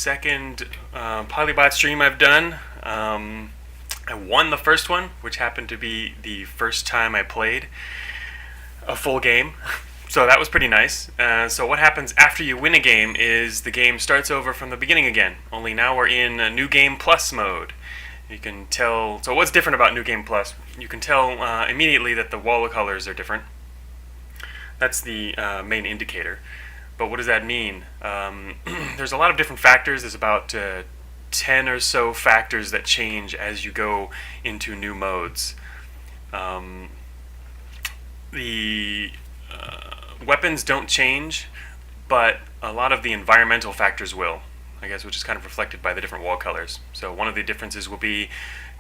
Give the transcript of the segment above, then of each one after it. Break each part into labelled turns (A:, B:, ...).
A: second Polybot stream I've done. I won the first one, which happened to be the first time I played a full game. So that was pretty nice. So what happens after you win a game is the game starts over from the beginning again. Only now we're in a New Game Plus mode. You can tell. So what's different about New Game Plus? You can tell immediately that the wall colors are different. That's the main indicator. But what does that mean? There's a lot of different factors. There's about 10 or so factors that change as you go into new modes. The weapons don't change, but a lot of the environmental factors will, I guess, which is kind of reflected by the different wall colors. So one of the differences will be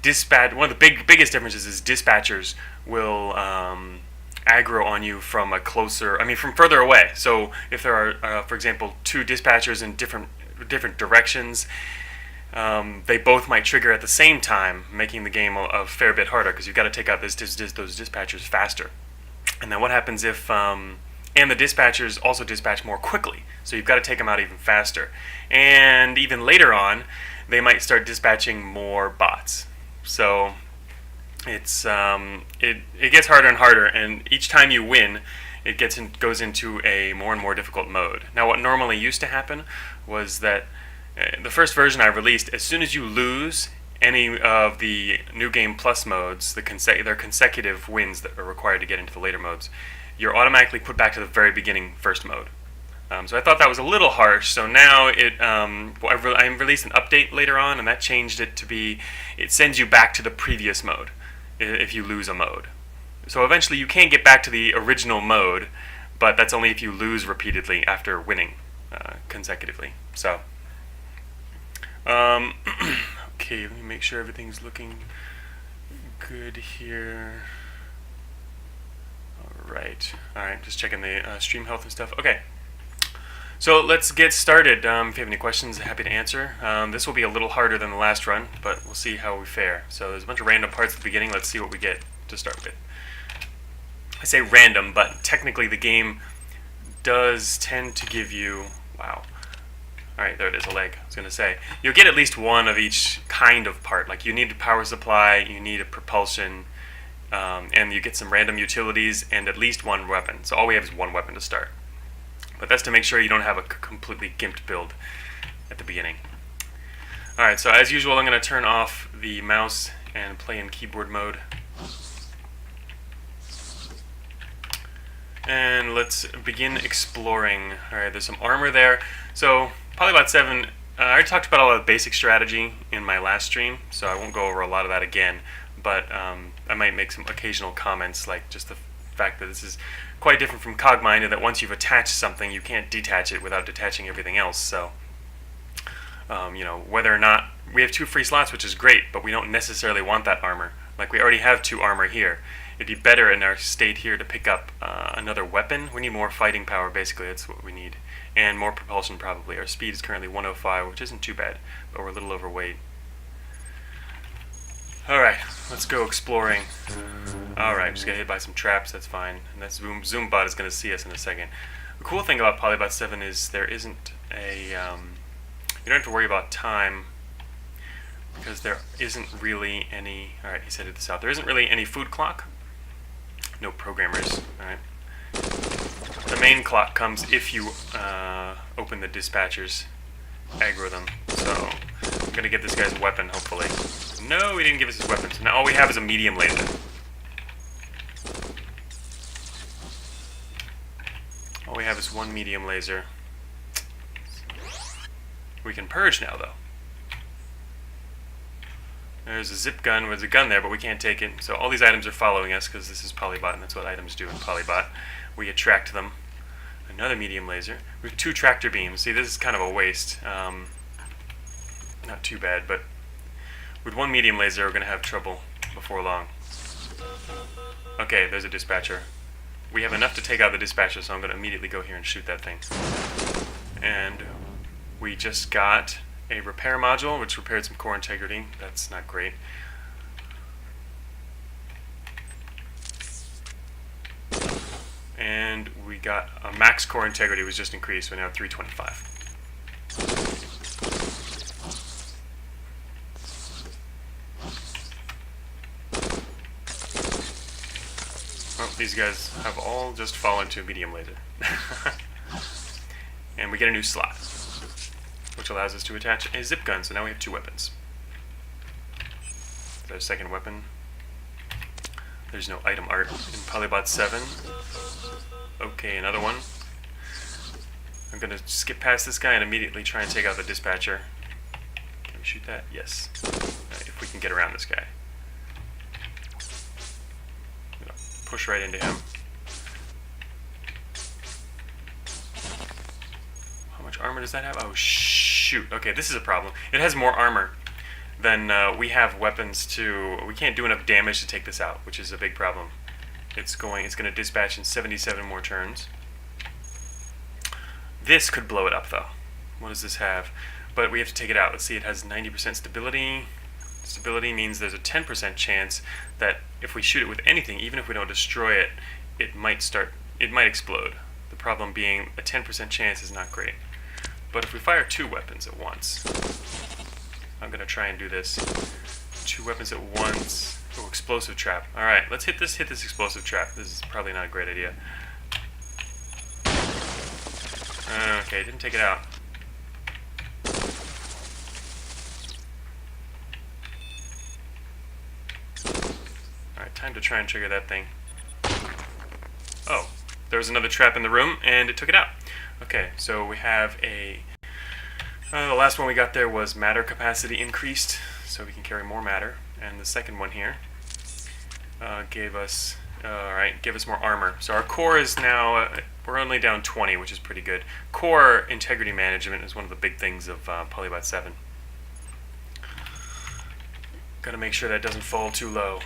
A: one of the biggest differences is dispatchers will aggro on you from from further away. So if there are, for example, two dispatchers in different directions, they both might trigger at the same time, making the game a fair bit harder because you've got to take out those dispatchers faster. And then what happens if and the dispatchers also dispatch more quickly, so you've got to take them out even faster. And even later on, they might start dispatching more bots. So it's it gets harder and harder, and each time you win, it goes into a more and more difficult mode. Now, what normally used to happen was that the first version I released, as soon as you lose any of the New Game Plus modes, their consecutive wins that are required to get into the later modes, you're automatically put back to the very beginning first mode. So I thought that was a little harsh. So now I released an update later on, and that changed it to be it sends you back to the previous mode if you lose a mode. So eventually you can get back to the original mode, but that's only if you lose repeatedly after winning consecutively. So okay, let me make sure everything's looking good here. Alright, just checking the stream health and stuff. Okay, so let's get started. If you have any questions, I'm happy to answer. This will be a little harder than the last run, but we'll see how we fare. So there's a bunch of random parts at the beginning. Let's see what we get to start with. I say random, but technically the game does tend to give you... Wow. Alright, there it is, a leg. I was going to say. You'll get at least one of each kind of part. Like you need a power supply, you need a propulsion, and you get some random utilities and at least one weapon. So all we have is one weapon to start. But that's to make sure you don't have a completely gimped build at the beginning. Alright, so as usual I'm going to turn off the mouse and play in keyboard mode. And let's begin exploring. Alright, there's some armor there. So POLYBOT-7, I already talked about all the basic strategy in my last stream, so I won't go over a lot of that again. But I might make some occasional comments, like just the fact that this is quite different from Cogmind, and that once you've attached something, you can't detach it without detaching everything else. So, whether or not we have 2 free slots, which is great, but we don't necessarily want that armor. Like we already have 2 armor here. It'd be better in our state here to pick up another weapon. We need more fighting power, basically. That's what we need, and more propulsion probably. Our speed is currently 105, which isn't too bad, but we're a little overweight. Alright, let's go exploring. Alright, just got hit by some traps, that's fine. And that Zoombot is going to see us in a second. The cool thing about POLYBOT-7 is there isn't a... you don't have to worry about time, because there isn't really any... Alright, he's headed this out. There isn't really any food clock. No programmers. Alright. The main clock comes if you open the dispatchers, aggro them. So, I'm going to get this guy's weapon, hopefully. No, he didn't give us his weapon, so now all we have is a medium laser. All we have is one medium laser. We can purge now, though. There's a zip gun. There's a gun there, but we can't take it. So all these items are following us, because this is Polybot, and that's what items do in Polybot. We attract them. Another medium laser. We have 2 tractor beams. See, this is kind of a waste. Not too bad, but with 1 medium laser, we're going to have trouble before long. Okay, there's a dispatcher. We have enough to take out the dispatcher, so I'm going to immediately go here and shoot that thing. And we just got a repair module, which repaired some core integrity. That's not great. And we got a max core integrity was just increased, so we now have 325. these guys have all just fallen to medium laser. And we get a new slot, which allows us to attach a zip gun, so now we have 2 weapons. There's our second weapon. There's no item art in POLYBOT-7. Okay, another one. I'm going to skip past this guy and immediately try and take out the dispatcher. Can we shoot that? Yes. If we can get around this guy. I'm going to push right into him. How much armor does that have? Oh, shoot. Okay, this is a problem. It has more armor than we have weapons to. We can't do enough damage to take this out, which is a big problem. It's going to dispatch in 77 more turns. This could blow it up, though. What does this have? But we have to take it out. Let's see, it has 90% stability. Stability means there's a 10% chance that if we shoot it with anything, even if we don't destroy it, it might explode. The problem being a 10% chance is not great. But if we fire 2 weapons at once, I'm going to try and do this. 2 weapons at once. Oh, explosive trap. Alright, let's hit this explosive trap. This is probably not a great idea. Okay, didn't take it out. Alright, time to try and trigger that thing. Oh, there was another trap in the room, and it took it out. Okay, so we have a... the last one we got there was matter capacity increased, so we can carry more matter. And the second one here gave us more armor. So our core is now, we're only down 20, which is pretty good. Core integrity management is one of the big things of POLYBOT-7. Gotta make sure that doesn't fall too low.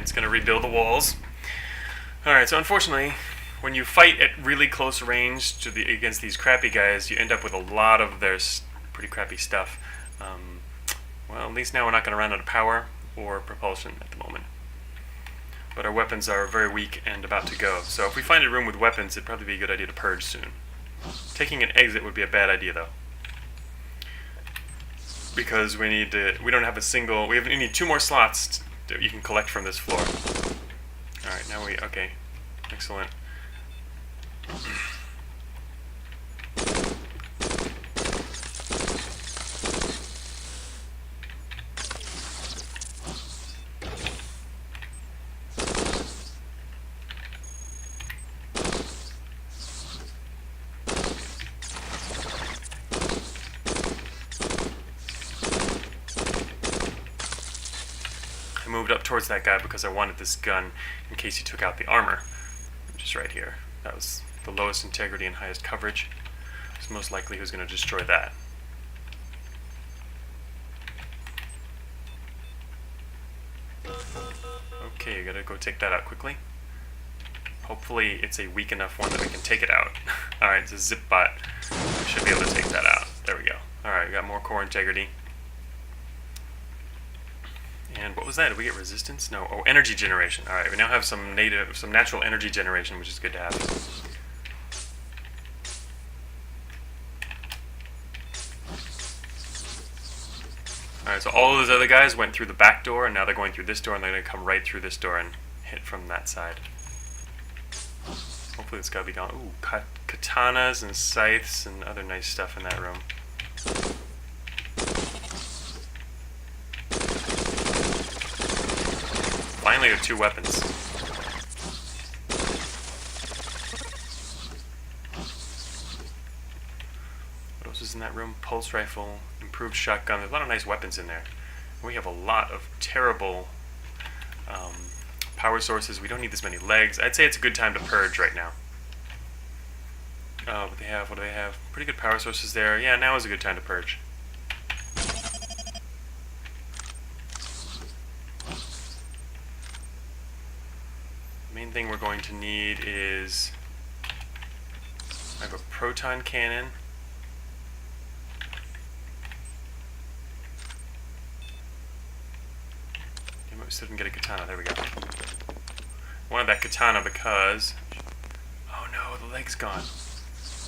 A: It's going to rebuild the walls. Alright, so unfortunately, when you fight at really close range against these crappy guys, you end up with a lot of their pretty crappy stuff. Well, at least now we're not going to run out of power or propulsion at the moment. But our weapons are very weak and about to go. So if we find a room with weapons, it'd probably be a good idea to purge soon. Taking an exit would be a bad idea, though. Because we need 2 more slots that you can collect from this floor. Alright, now okay. Excellent. Moved up towards that guy because I wanted this gun in case he took out the armor, which is right here. That was the lowest integrity and highest coverage. It's most likely who's going to destroy that. Okay, you gotta go take that out quickly. Hopefully it's a weak enough one that we can take it out. Alright, it's a zip bot. We should be able to take that out. There we go. Alright, we got more core integrity. And what was that? Did we get resistance? No. Oh, energy generation. Alright, we now have some natural energy generation, which is good to have. Alright, so all of those other guys went through the back door, and now they're going through this door, and they're going to come right through this door and hit from that side. Hopefully it's got to be gone. Ooh, katanas and scythes and other nice stuff in that room. Finally, we have 2 weapons. What else is in that room? Pulse rifle, improved shotgun. There's a lot of nice weapons in there. We have a lot of terrible power sources. We don't need this many legs. I'd say it's a good time to purge right now. But they have, what do they have? Pretty good power sources there. Yeah, now is a good time to purge. Main thing we're going to need is, I have a proton cannon, still didn't get a katana. There we go. Wanted that katana because... Oh no, the leg's gone.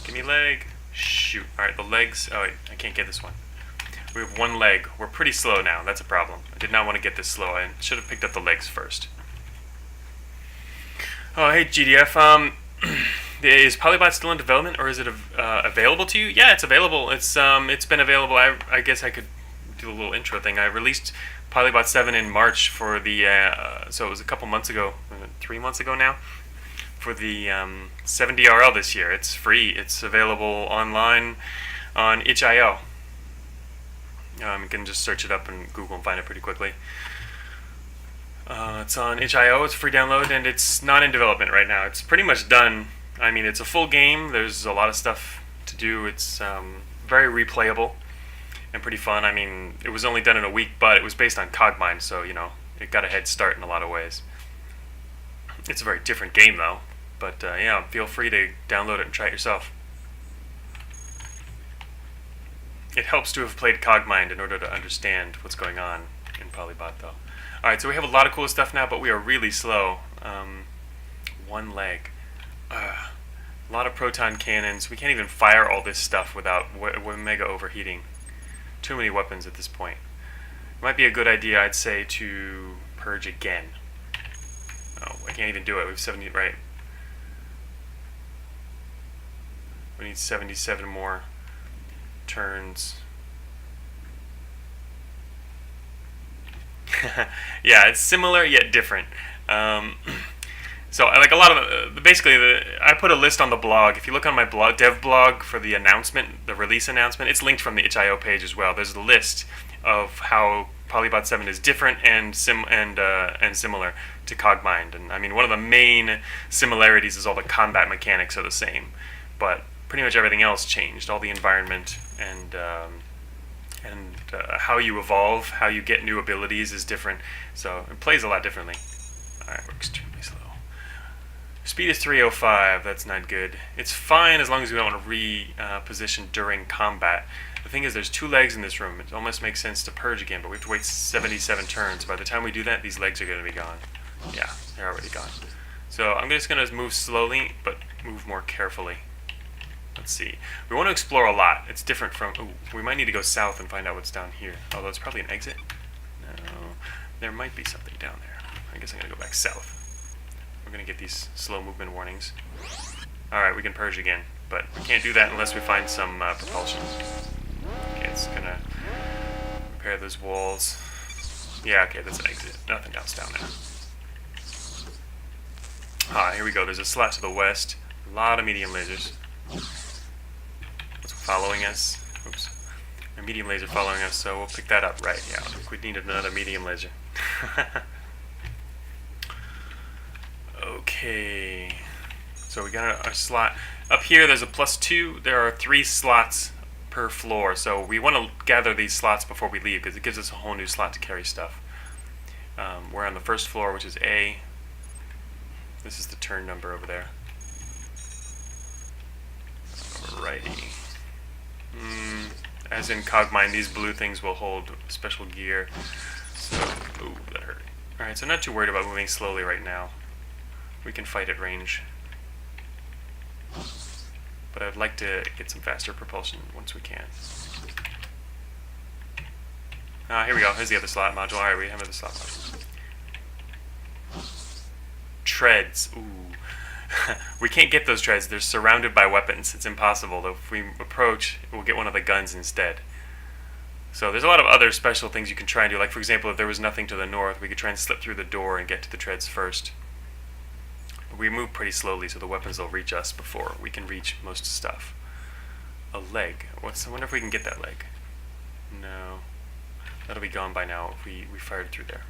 A: Give me leg. Shoot. Alright, the legs... Oh, wait, I can't get this one. We have one leg. We're pretty slow now. That's a problem. I did not want to get this slow. I should have picked up the legs first. Oh, hey, GDF. Is POLYBOT still in development, or is it available to you? Yeah, it's available. It's been available. I guess I could do a little intro thing. I released POLYBOT-7 in March for the... so it was a couple months ago. 3 months ago now. For the 7DRL this year. It's free. It's available online on itch.io. You can just search it up in Google and find it pretty quickly. It's on itch.io. It's a free download, and it's not in development right now. It's pretty much done. I mean, it's a full game. There's a lot of stuff to do. It's very replayable and pretty fun. I mean, it was only done in a week, but it was based on Cogmind, so, you know, it got a head start in a lot of ways. It's a very different game, though. But, yeah, feel free to download it and try it yourself. It helps to have played Cogmind in order to understand what's going on in POLYBOT, though. Alright, so we have a lot of cool stuff now, but we are really slow. One leg. A lot of proton cannons. We can't even fire all this stuff without mega overheating. Too many weapons at this point. It might be a good idea, I'd say, to purge again. Oh, I can't even do it. We have 70, right. We need 77 more turns. Yeah, it's similar yet different. So, like a lot of basically, I put a list on the blog. If you look on my blog, dev blog for the announcement, the release announcement, it's linked from the itch.io page as well. There's a list of how POLYBOT-7 is different and similar to Cogmind. And I mean, one of the main similarities is all the combat mechanics are the same, but pretty much everything else changed. All the environment and how you evolve, how you get new abilities is different. So it plays a lot differently. Alright, we're extremely slow. Speed is 305, that's not good. It's fine as long as we don't want to reposition during combat. The thing is, there's 2 legs in this room. It almost makes sense to purge again, but we have to wait 77 turns. By the time we do that, these legs are going to be gone. Yeah, they're already gone. So I'm just going to move slowly, but move more carefully. Let's see. We want to explore a lot. It's different from... Ooh, we might need to go south and find out what's down here. Although it's probably an exit. No, there might be something down there. I guess I'm going to go back south. We're going to get these slow movement warnings. Alright, we can purge again. But we can't do that unless we find some propulsion. Okay, it's going to repair those walls. Yeah, okay, that's an exit. Nothing else down there. Ah, here we go. There's a slot to the west. A lot of medium lasers. What's following us? Oops. A medium laser following us, so we'll pick that up. Right, yeah. I think we need another medium laser. Okay. So we got a slot. Up here there's a +2. There are 3 slots per floor, so we want to gather these slots before we leave because it gives us a whole new slot to carry stuff. We're on the first floor, which is A. This is the turn number over there. Alrighty. As in Cogmind, these blue things will hold special gear. So, ooh, that hurt. Alright, so I'm not too worried about moving slowly right now. We can fight at range. But I'd like to get some faster propulsion once we can. Here we go. Here's the other slot module. Alright, we have another slot module. Treads. Ooh. We can't get those treads. They're surrounded by weapons. It's impossible. If we approach, we'll get one of the guns instead. So there's a lot of other special things you can try and do. Like, for example, if there was nothing to the north, we could try and slip through the door and get to the treads first. We move pretty slowly, so the weapons will reach us before we can reach most stuff. A leg. I wonder if we can get that leg. No. That'll be gone by now if we fired through there.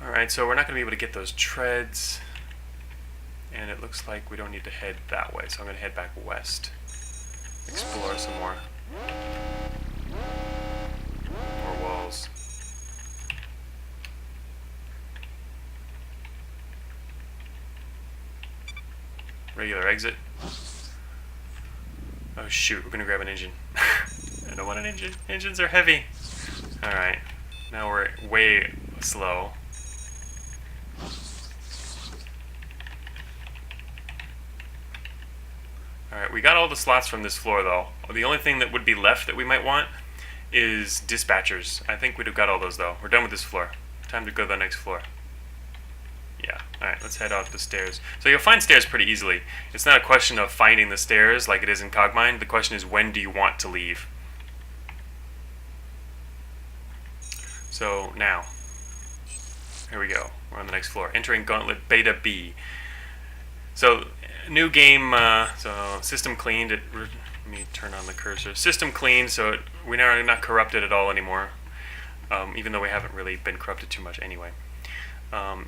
A: Alright, so we're not going to be able to get those treads. And it looks like we don't need to head that way, so I'm going to head back west. Explore some more. More walls. Regular exit. Oh shoot, we're going to grab an engine. I don't want an engine. Engines are heavy. Alright, now we're way slow. Alright, we got all the slots from this floor though. The only thing that would be left that we might want is dispatchers. I think we'd have got all those though. We're done with this floor. Time to go to the next floor. Yeah, alright, let's head out the stairs. So you'll find stairs pretty easily. It's not a question of finding the stairs like it is in Cogmine. The question is, when do you want to leave? So now, here we go. We're on the next floor. Entering Gauntlet Beta B. So, new game, so system cleaned. Let me turn on the cursor. System cleaned, so we're not corrupted at all anymore. Even though we haven't really been corrupted too much anyway.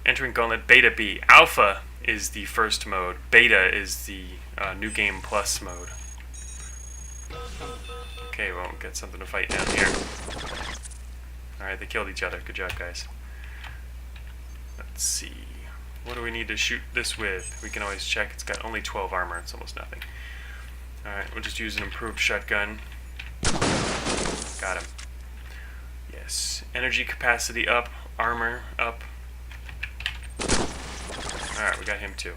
A: Entering Gauntlet Beta B. Alpha is the first mode. Beta is the New Game Plus mode. Okay, well, we'll get something to fight down here. Alright, they killed each other. Good job, guys. Let's see. What do we need to shoot this with? We can always check. It's got only 12 armor. It's almost nothing. Alright, we'll just use an improved shotgun. Got him. Yes. Energy capacity up. Armor up. Alright, we got him too.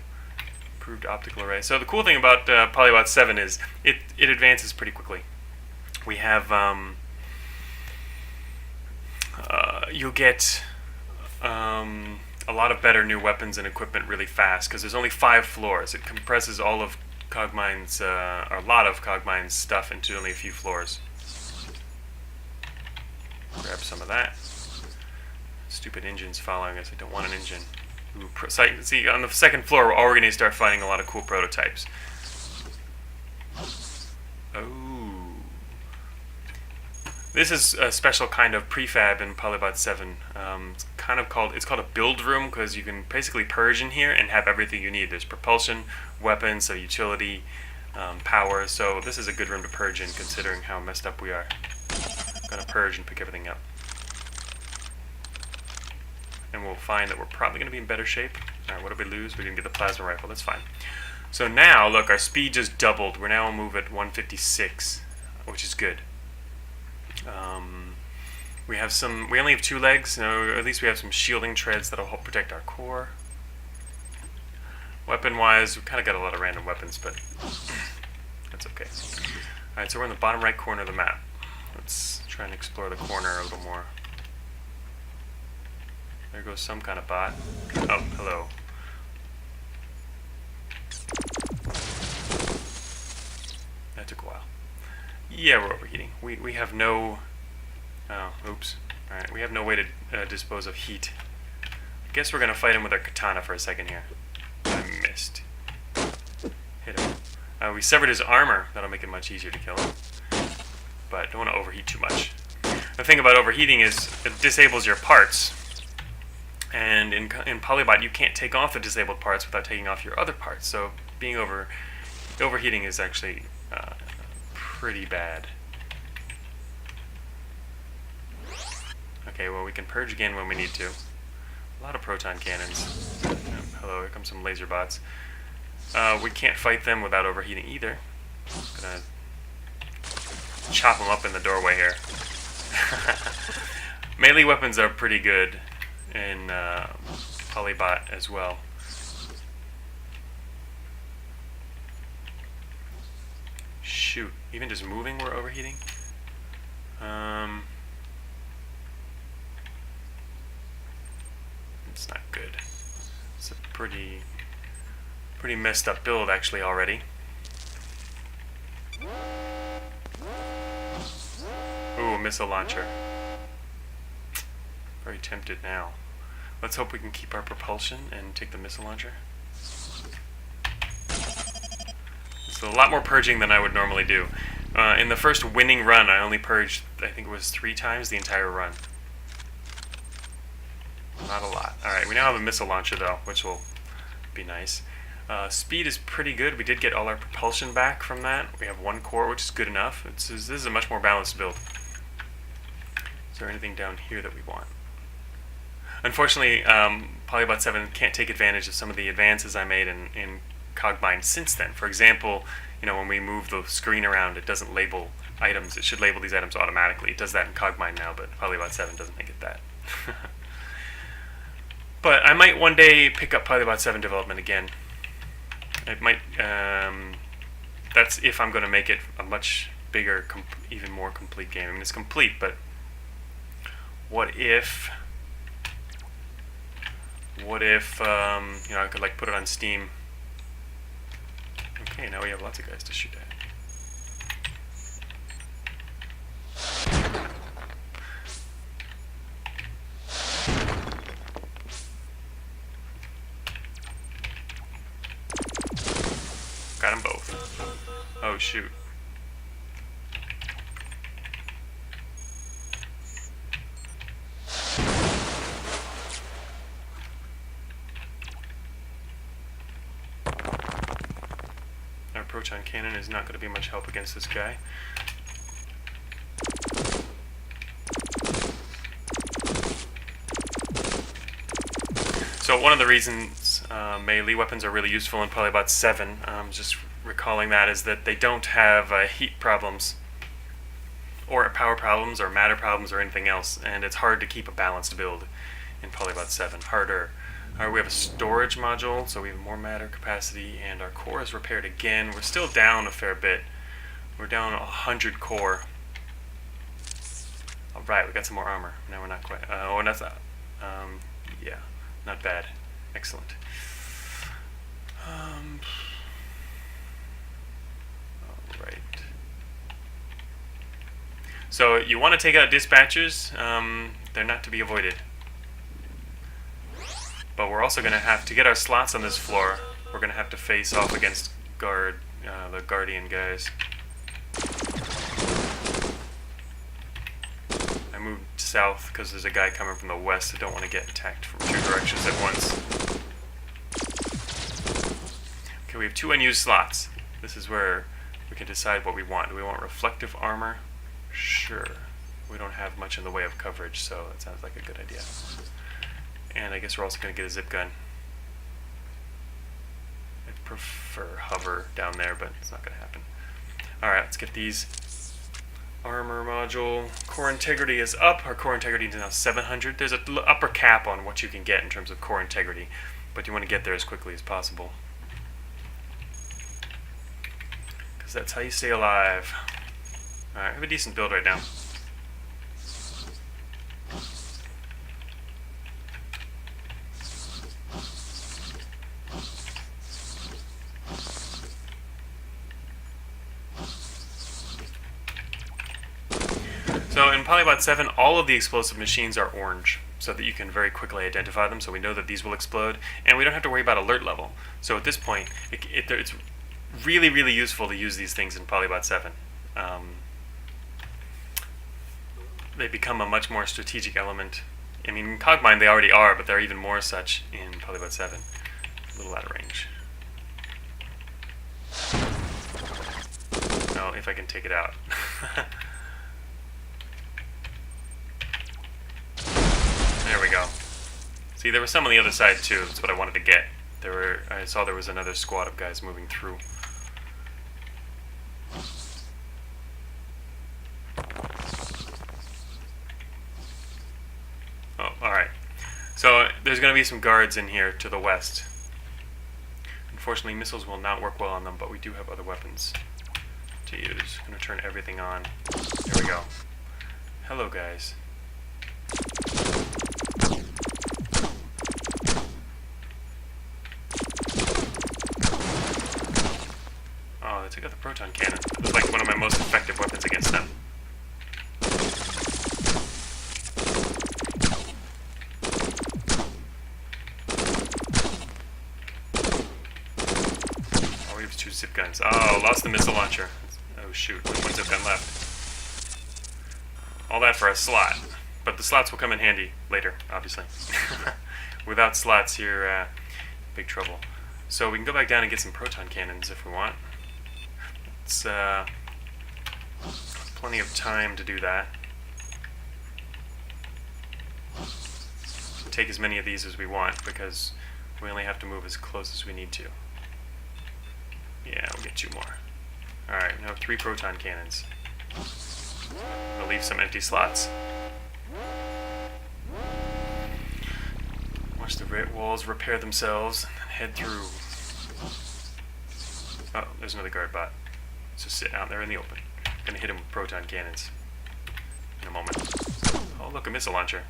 A: Improved optical array. So the cool thing about POLYBOT-7 is it advances pretty quickly. We have... you'll get a lot of better new weapons and equipment really fast because there's only 5 floors. It compresses all of Cogmine's, or a lot of Cogmine's stuff into only a few floors. Grab some of that. Stupid engine's following us. I don't want an engine. Ooh, see, on the second floor, we're already going to start finding a lot of cool prototypes. Oh. This is a special kind of prefab in POLYBOT-7. It's called a build room because you can basically purge in here and have everything you need. There's propulsion, weapons, so utility, power. So this is a good room to purge in considering how messed up we are. I'm gonna purge and pick everything up. And we'll find that we're probably going to be in better shape. Alright, what did we lose? We didn't get the plasma rifle. That's fine. So now, look, our speed just doubled. We're now move at 156, which is good. We only have 2 legs, so at least we have some shielding treads that'll help protect our core. Weapon-wise, we've kind of got a lot of random weapons, but that's okay. Alright, so we're in the bottom right corner of the map. Let's try and explore the corner a little more. There goes some kind of bot. Oh, hello. That took a while. Yeah, we're overheating. We have no... Oh, oops. Alright, we have no way to dispose of heat. I guess we're going to fight him with our katana for a second here. I missed. Hit him. We severed his armor. That'll make it much easier to kill him. But don't want to overheat too much. The thing about overheating is it disables your parts. And in Polybot, you can't take off the disabled parts without taking off your other parts. So being overheating is actually pretty bad. Okay, well, we can purge again when we need to. A lot of proton cannons. Hello, here comes some laser bots. We can't fight them without overheating either. Gonna chop them up in the doorway here. Melee weapons are pretty good in Polybot as well. Shoot, even just moving we're overheating? It's not good. It's a pretty messed up build actually already. Ooh, a missile launcher. Very tempted now. Let's hope we can keep our propulsion and take the missile launcher. It's a lot more purging than I would normally do. In the first winning run, I only purged, I think it was 3 times the entire run. Not a lot. Alright, we now have a missile launcher though, which will be nice. Speed is pretty good. We did get all our propulsion back from that. We have 1 core, which is good enough. This is a much more balanced build. Is there anything down here that we want? Unfortunately, POLYBOT-7 can't take advantage of some of the advances I made in Cogmine since then. For example, you know, when we move the screen around, it doesn't label items. It should label these items automatically. It does that in Cogmine now, but POLYBOT-7 doesn't make it that. But I might one day pick up POLYBOT-7 development again. It might, that's if I'm going to make it a much bigger, even more complete game. I mean, it's complete, but what if I could like put it on Steam. Okay, now we have lots of guys to shoot at. Got them both. Oh shoot. Our proton cannon is not going to be much help against this guy. So one of the reasons melee weapons are really useful in POLYBOT-7, just recalling that, is that they don't have heat problems, or power problems, or matter problems, or anything else, and it's hard to keep a balanced build in POLYBOT-7. Harder. We have a storage module, so we have more matter capacity, and our core is repaired again. We're still down a fair bit. We're down 100 core. Alright, we got some more armor. Now we're not quite... oh, and that's... yeah. Not bad. Excellent. Alright. So you want to take out dispatchers. They're not to be avoided. But we're also going to have to get our slots on this floor. We're going to have to face off against the Guardian guys. I moved south because there's a guy coming from the west. I don't want to get attacked from two directions at once. Okay, we have 2 unused slots. This is where we can decide what we want. Do we want reflective armor? Sure. We don't have much in the way of coverage, so that sounds like a good idea. And I guess we're also going to get a zip gun. I'd prefer hover down there, but it's not going to happen. Alright, let's get these. Armor module. Core integrity is up. Our core integrity is now 700. There's an upper cap on what you can get in terms of core integrity, but you want to get there as quickly as possible, because that's how you stay alive. Alright, I have a decent build right now. So in POLYBOT-7, all of the explosive machines are orange, so that you can very quickly identify them, so we know that these will explode, and we don't have to worry about alert level. So at this point, it's really, really useful to use these things in POLYBOT-7. They become a much more strategic element. I mean, in Cogmine they already are, but they're even more such in POLYBOT-7. A little out of range. Well, if I can take it out. There we go. See, there was some on the other side too. That's what I wanted to get. I saw there was another squad of guys moving through. Oh, alright. So there's going to be some guards in here to the west. Unfortunately, missiles will not work well on them, but we do have other weapons to use. I'm going to turn everything on. There we go. Hello, guys. Oh, they took out the proton cannon. It was like one of my most effective weapons against them. Oh, we have 2 zip guns. Oh, lost the missile launcher. Oh shoot, only 1 zip gun left. All that for a slot. But the slots will come in handy later, obviously. Without slots, you're big trouble. So we can go back down and get some proton cannons if we want. It's plenty of time to do that. Take as many of these as we want, because we only have to move as close as we need to. Yeah, we'll get 2 more. Alright, now 3 proton cannons. We'll leave some empty slots. Watch the walls repair themselves and head through. Oh, there's another guard bot. So sit out there in the open. Gonna hit him with proton cannons in a moment. Oh, look, a missile launcher.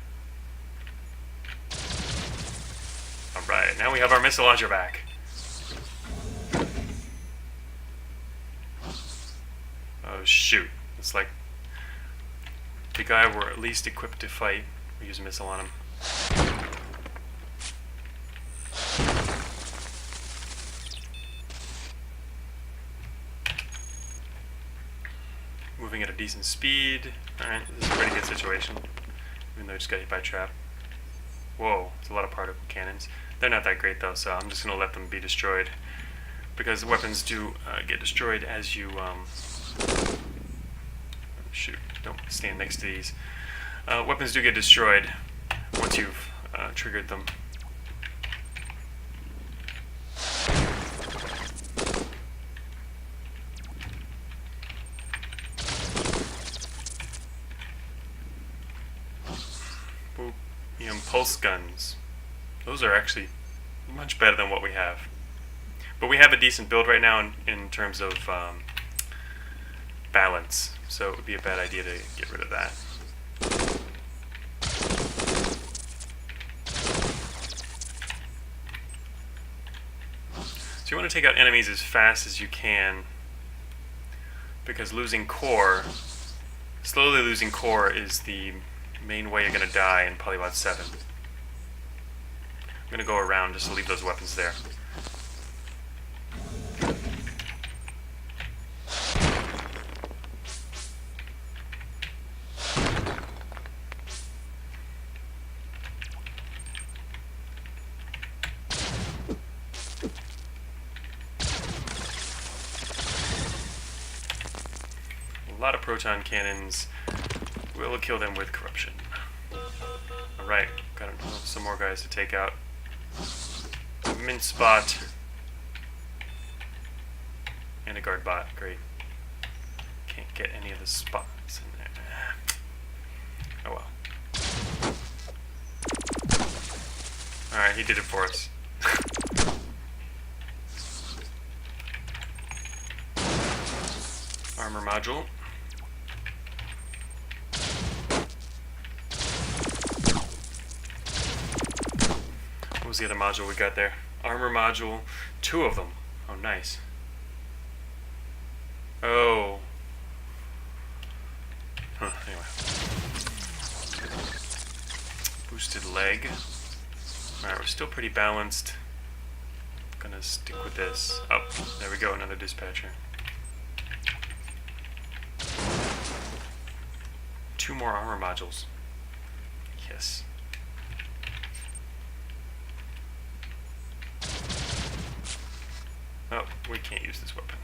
A: Alright, now we have our missile launcher back. Oh, shoot. It's like the guy we're at least equipped to fight. We use a missile on him. Moving at a decent speed. Alright, this is a pretty good situation. Even though I just got hit by a trap. Whoa, it's a lot of particle cannons. They're not that great though, so I'm just going to let them be destroyed. Because the weapons do get destroyed as you... shoot, don't stand next to these. Weapons do get destroyed once you've triggered them. Boop. The impulse guns. Those are actually much better than what we have. But we have a decent build right now in terms of balance, so it would be a bad idea to get rid of that. So you want to take out enemies as fast as you can, because slowly losing core is the main way you're going to die in POLYBOT-7. I'm going to go around just to leave those weapons there. A lot of proton cannons will kill them with corruption. Alright, got some more guys to take out. Mint spot. And a guard bot, great. Can't get any of the spots in there. Oh well. Alright, he did it for us. Armor module. What was the other module we got there? Armor module, 2 of them. Oh, nice. Oh. Huh, anyway. Boosted leg. Alright, we're still pretty balanced. Gonna stick with this. Oh, there we go, another dispatcher. 2 more armor modules. Yes. Oh, we can't use this weapon.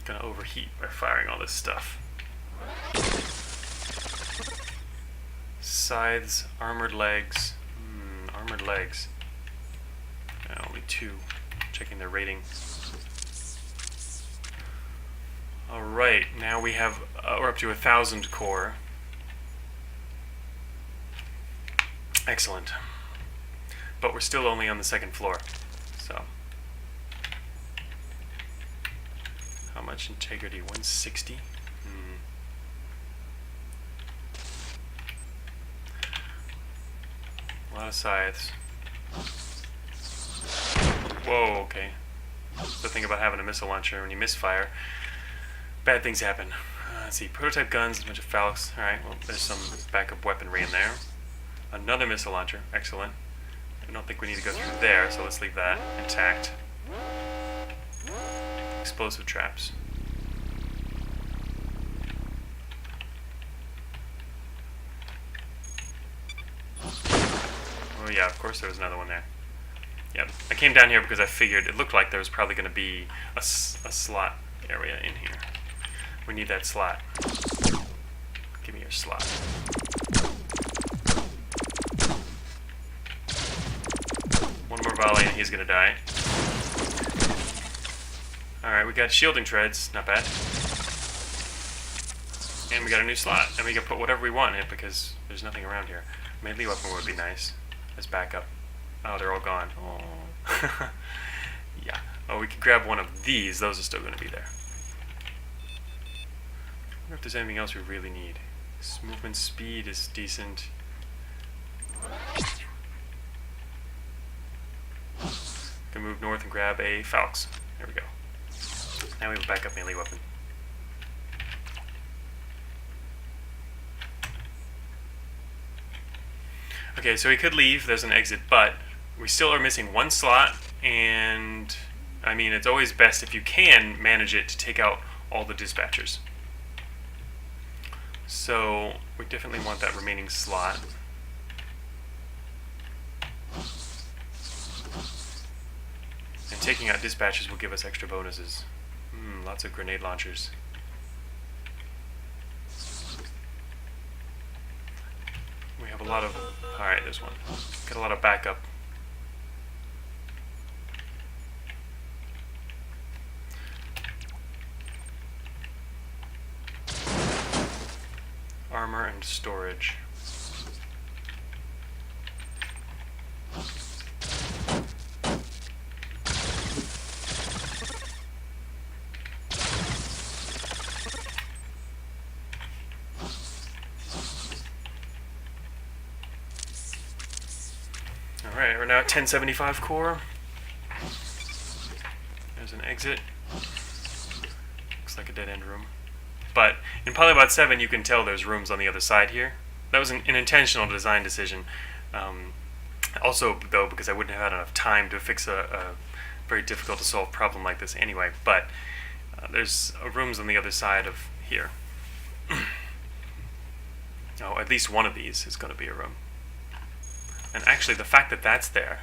A: Gonna overheat by firing all this stuff. Scythes, armored legs. Armored legs. Only 2. Checking their rating. Alright, now we have, we're up to 1,000 core. Excellent. But we're still only on the 2nd floor, so. How much integrity? 160? A lot of scythes. Whoa, okay. The thing about having a missile launcher, when you misfire, bad things happen. Let's see, prototype guns, a bunch of phallics. Alright, well, there's some backup weaponry in there. Another missile launcher, excellent. I don't think we need to go through there, so let's leave that intact. Explosive traps. Oh yeah, of course there was another one there. Yep, I came down here because I figured it looked like there was probably going to be a slot area in here. We need that slot. Give me your slot. One more volley and he's going to die. Alright, we got shielding treads. Not bad. And we got a new slot, and we can put whatever we want in it because there's nothing around here. Melee weapon would be nice as backup. Oh, they're all gone. Oh. Yeah. Oh, we could grab one of these. Those are still going to be there. I wonder if there's anything else we really need. This movement speed is decent. Can move north and grab a Falx. There we go. Now we have a backup melee weapon. Okay, so we could leave. There's an exit, but we still are missing one slot, and I mean, it's always best if you can manage it to take out all the dispatchers. So we definitely want that remaining slot. And taking out dispatchers will give us extra bonuses. Lots of grenade launchers. We have a lot of... Alright, there's one. Got a lot of backup. Armor and storage. Alright, we're now at 1075 core. There's an exit. Looks like a dead-end room. But in POLYBOT-7, you can tell there's rooms on the other side here. That was an intentional design decision. Also, though, because I wouldn't have had enough time to fix a very difficult to solve problem like this anyway. But there's rooms on the other side of here. Oh, at least one of these is going to be a room. And actually, the fact that that's there,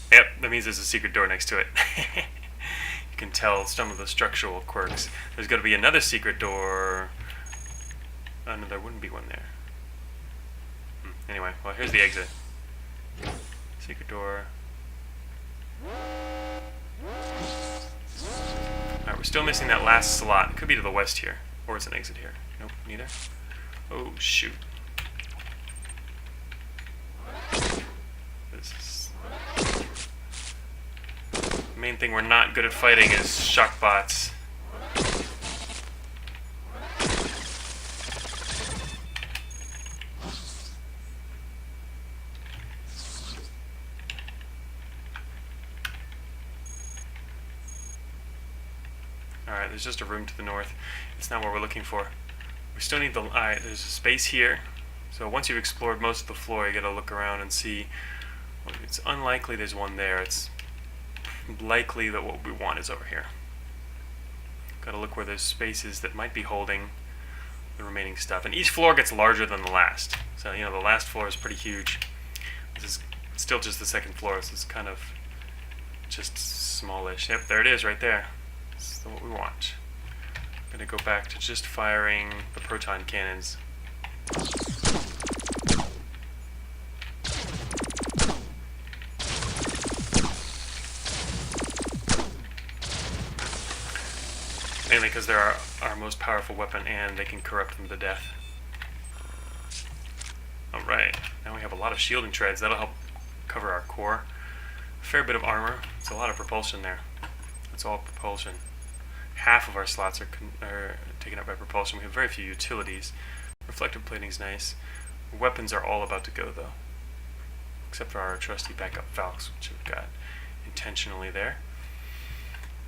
A: yep, that means there's a secret door next to it. You can tell some of the structural quirks. There's going to be another secret door. Oh, no, there wouldn't be one there. Anyway, well, here's the exit. Secret door. Alright, we're still missing that last slot. It could be to the west here. Or it's an exit here. Nope, neither. Oh, shoot. The main thing we're not good at fighting is shock bots. Alright, there's just a room to the north. It's not what we're looking for. We still need the... Alright, there's a space here. So once you've explored most of the floor, you gotta look around and see... Well, it's unlikely there's one there. It's likely that what we want is over here. Gotta look where there's spaces that might be holding the remaining stuff. And each floor gets larger than the last. So, you know, the last floor is pretty huge. This is still just the second floor, so it's kind of just smallish. Yep, there it is right there. That's what we want. I'm gonna go back to just firing the proton cannons. Mainly because they're our most powerful weapon and they can corrupt them to death. Alright, now we have a lot of shielding treads. That'll help cover our core. A fair bit of armor. It's a lot of propulsion there. It's all propulsion. Half of our slots are taken up by propulsion. We have very few utilities. Reflective plating's nice. Weapons are all about to go though. Except for our trusty backup Falx, which we've got intentionally there.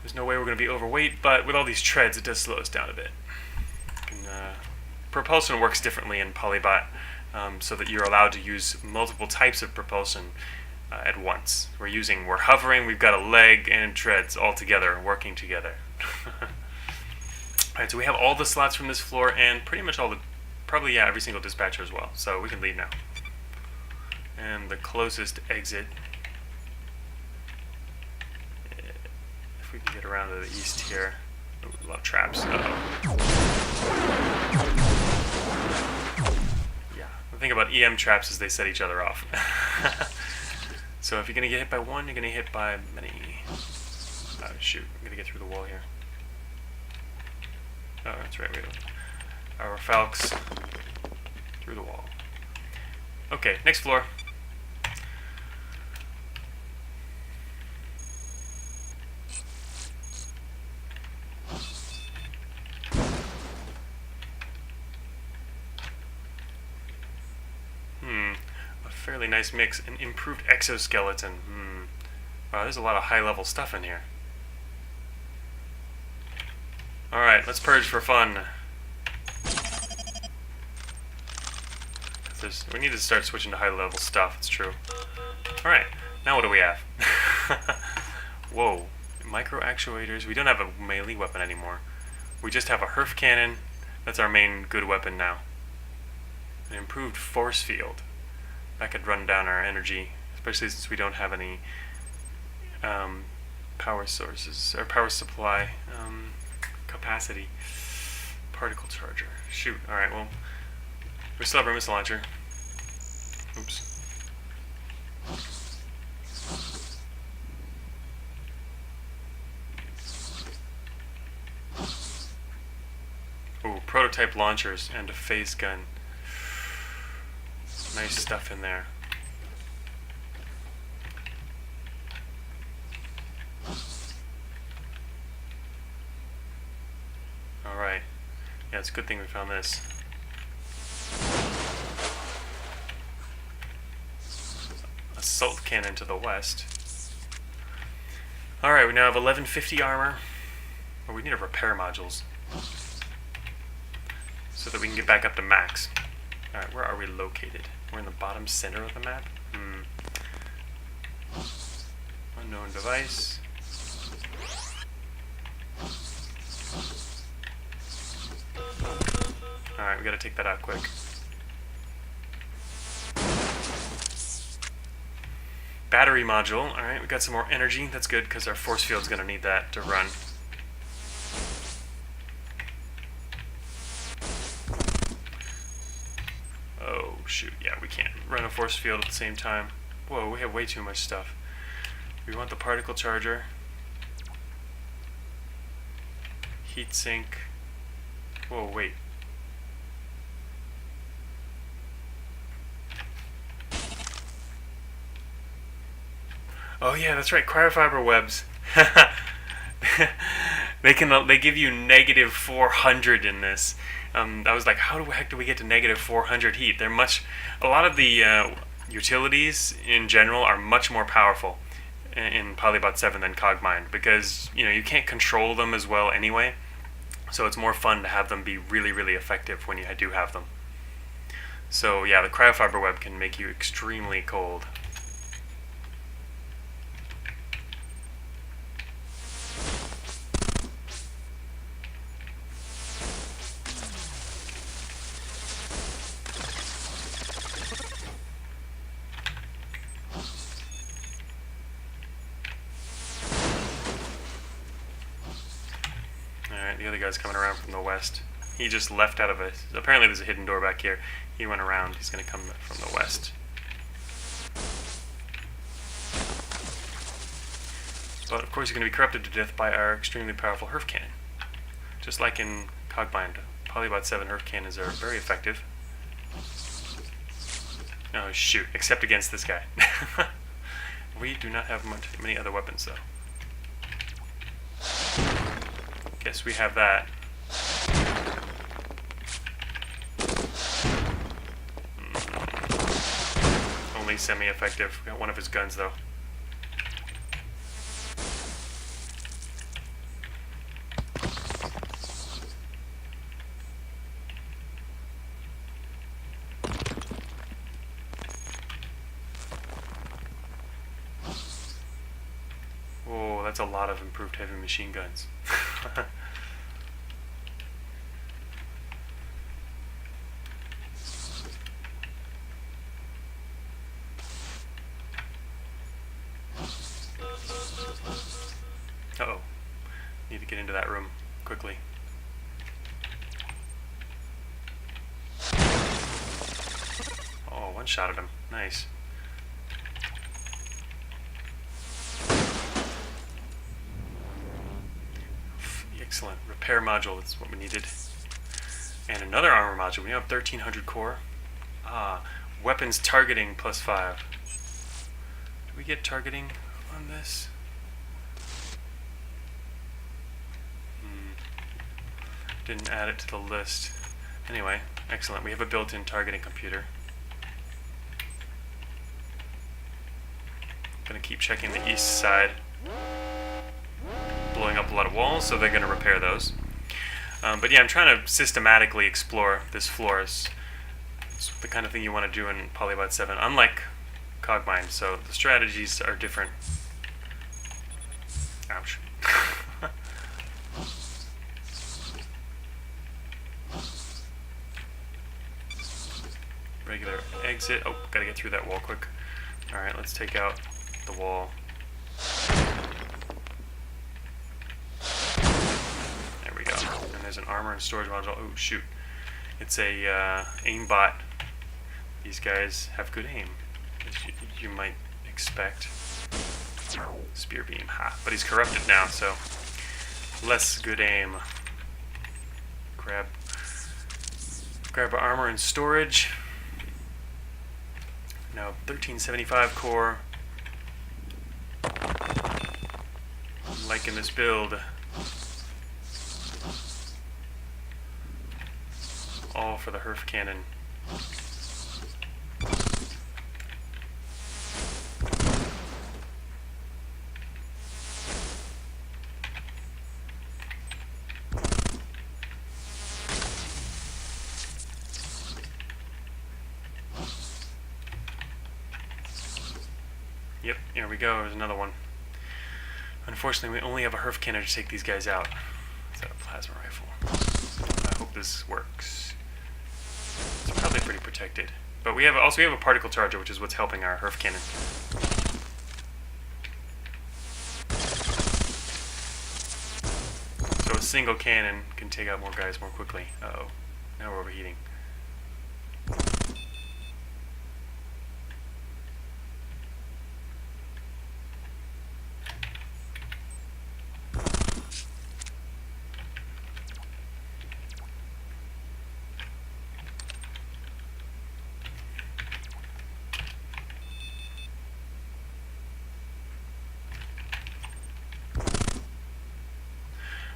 A: There's no way we're going to be overweight, but with all these treads, it does slow us down a bit. Propulsion works differently in POLYBOT, so that you're allowed to use multiple types of propulsion at once. We're hovering, we've got a leg and treads all together, working together. Alright, so we have all the slots from this floor, and pretty much all the, probably, yeah, every single dispatcher as well. So we can leave now. And the closest exit... We can get around to the east here. Ooh, a lot of traps. Yeah, the thing about EM traps is they set each other off. So if you're going to get hit by one, you're going to get hit by many. Oh, shoot. I'm going to get through the wall here. Oh, that's right. Wait. our falcons through the wall. Okay, next floor. A fairly nice mix. An improved exoskeleton. Wow, there's a lot of high-level stuff in here. Alright, let's purge for fun. We need to start switching to high-level stuff, it's true. Alright, now what do we have? Whoa. Micro actuators. We don't have a melee weapon anymore. We just have a HERF cannon. That's our main good weapon now. An improved force field. That could run down our energy, especially since we don't have any power sources, or power supply capacity. Particle charger. Shoot. Alright, well, we still have our missile launcher. Oops. Ooh, prototype launchers and a phase gun. Nice stuff in there. Alright. Yeah, it's a good thing we found this. Assault cannon to the west. Alright, we now have 1150 armor. Oh, we need to repair modules so that we can get back up to max. Alright, where are we located? We're in the bottom center of the map? Unknown device. Alright, we gotta take that out quick. Battery module. Alright, we got some more energy. That's good because our force field's gonna need that to run. Oh, shoot. Yeah, we can't run a force field at the same time. Whoa, we have way too much stuff. We want the particle charger. Heat sink. Whoa, wait. Oh yeah, that's right, cryofiber webs. They give you negative 400 in this. I was like, how the heck do we get to negative 400 heat? A lot of the utilities in general are much more powerful in POLYBOT-7 than Cogmind because you can't control them as well anyway. So it's more fun to have them be really, really effective when you do have them. So yeah, the cryofiber web can make you extremely cold. Alright, the other guy's coming around from the west. He just left out of it. Apparently there's a hidden door back here. He went around. He's going to come from the west. But of course he's going to be corrupted to death by our extremely powerful HERF cannon. Just like in Cogmind, POLYBOT-7 HERF cannons are very effective. Oh shoot, except against this guy. We do not have many other weapons though. Guess we have that. Only semi-effective. We got one of his guns though. Whoa, that's a lot of improved heavy machine guns. Uh-oh. Need to get into that room quickly. Oh, one shot at him. Nice. Excellent. Repair module is what we needed. And another armor module. We now have 1300 core. Weapons targeting +5. Do we get targeting on this? Didn't add it to the list. Anyway, excellent. We have a built-in targeting computer. Gonna keep checking the east side. Blowing up a lot of walls, so they're gonna repair those. But yeah, I'm trying to systematically explore this floor. It's the kind of thing you want to do in POLYBOT-7, unlike Cogmind, so the strategies are different. Ouch. Regular exit. Oh, gotta get through that wall quick. Alright, let's take out the wall. There we go. And there's an armor and storage module. Oh, shoot. It's a aimbot. These guys have good aim, as you might expect. Spear beam, ha. But he's corrupted now, so less good aim. Grab armor and storage. Now 1375 core. I'm liking this build. All for the Herf cannon. Yep, here we go. There's another one. Unfortunately, we only have a Herf cannon to take these guys out. Is that a plasma rifle? I hope this works. It's probably pretty protected. But we have a particle charger, which is what's helping our Herf cannon. So a single cannon can take out more guys more quickly. Uh-oh. Now we're overheating.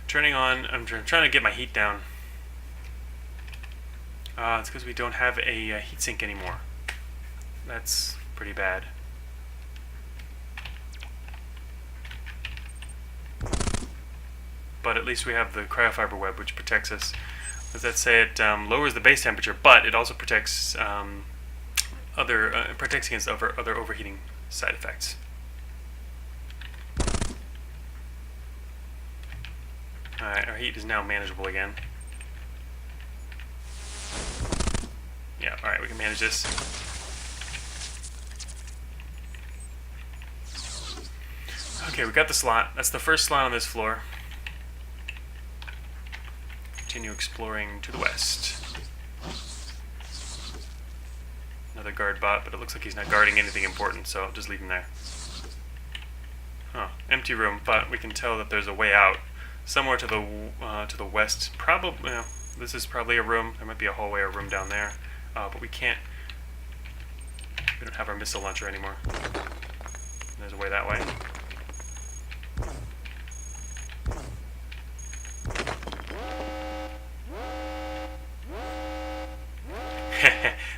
A: Turning on, I'm trying to get my heat down. It's because we don't have a heatsink anymore. That's pretty bad. But at least we have the cryofiber web, which protects us. As that say, it lowers the base temperature, but it also protects protects against other overheating side effects. Alright, our heat is now manageable again. Yeah, alright, we can manage this. Okay, we got the slot. That's the first slot on this floor. Continue exploring to the west. Another guard bot, but it looks like he's not guarding anything important, so I'll just leave him there. Huh, empty room, but we can tell that there's a way out. Somewhere to the west, probably. This is probably a room. There might be a hallway or room down there, but we can't. We don't have our missile launcher anymore. There's a way that way.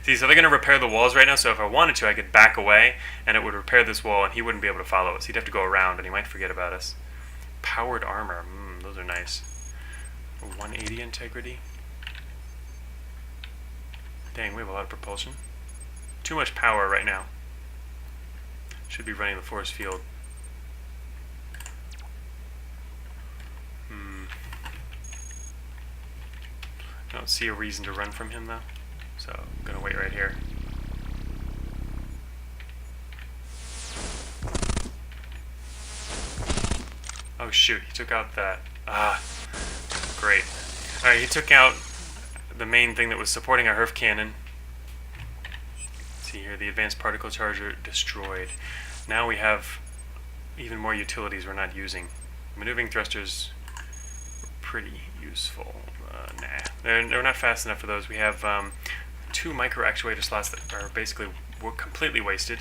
A: See, so they're going to repair the walls right now, so if I wanted to, I could back away, and it would repair this wall, and he wouldn't be able to follow us. He'd have to go around, and he might forget about us. Powered armor. Those are nice. 180 integrity. Dang, we have a lot of propulsion. Too much power right now. Should be running the force field. I don't see a reason to run from him, though. So, I'm going to wait right here. Oh shoot, he took out that. Great. Alright, he took out the main thing that was supporting our Herf cannon. Let's see here, the advanced particle charger destroyed. Now we have even more utilities we're not using. Maneuvering thrusters were pretty useful. Nah, they're not fast enough for those. We have 2 micro actuator slots that are basically completely wasted.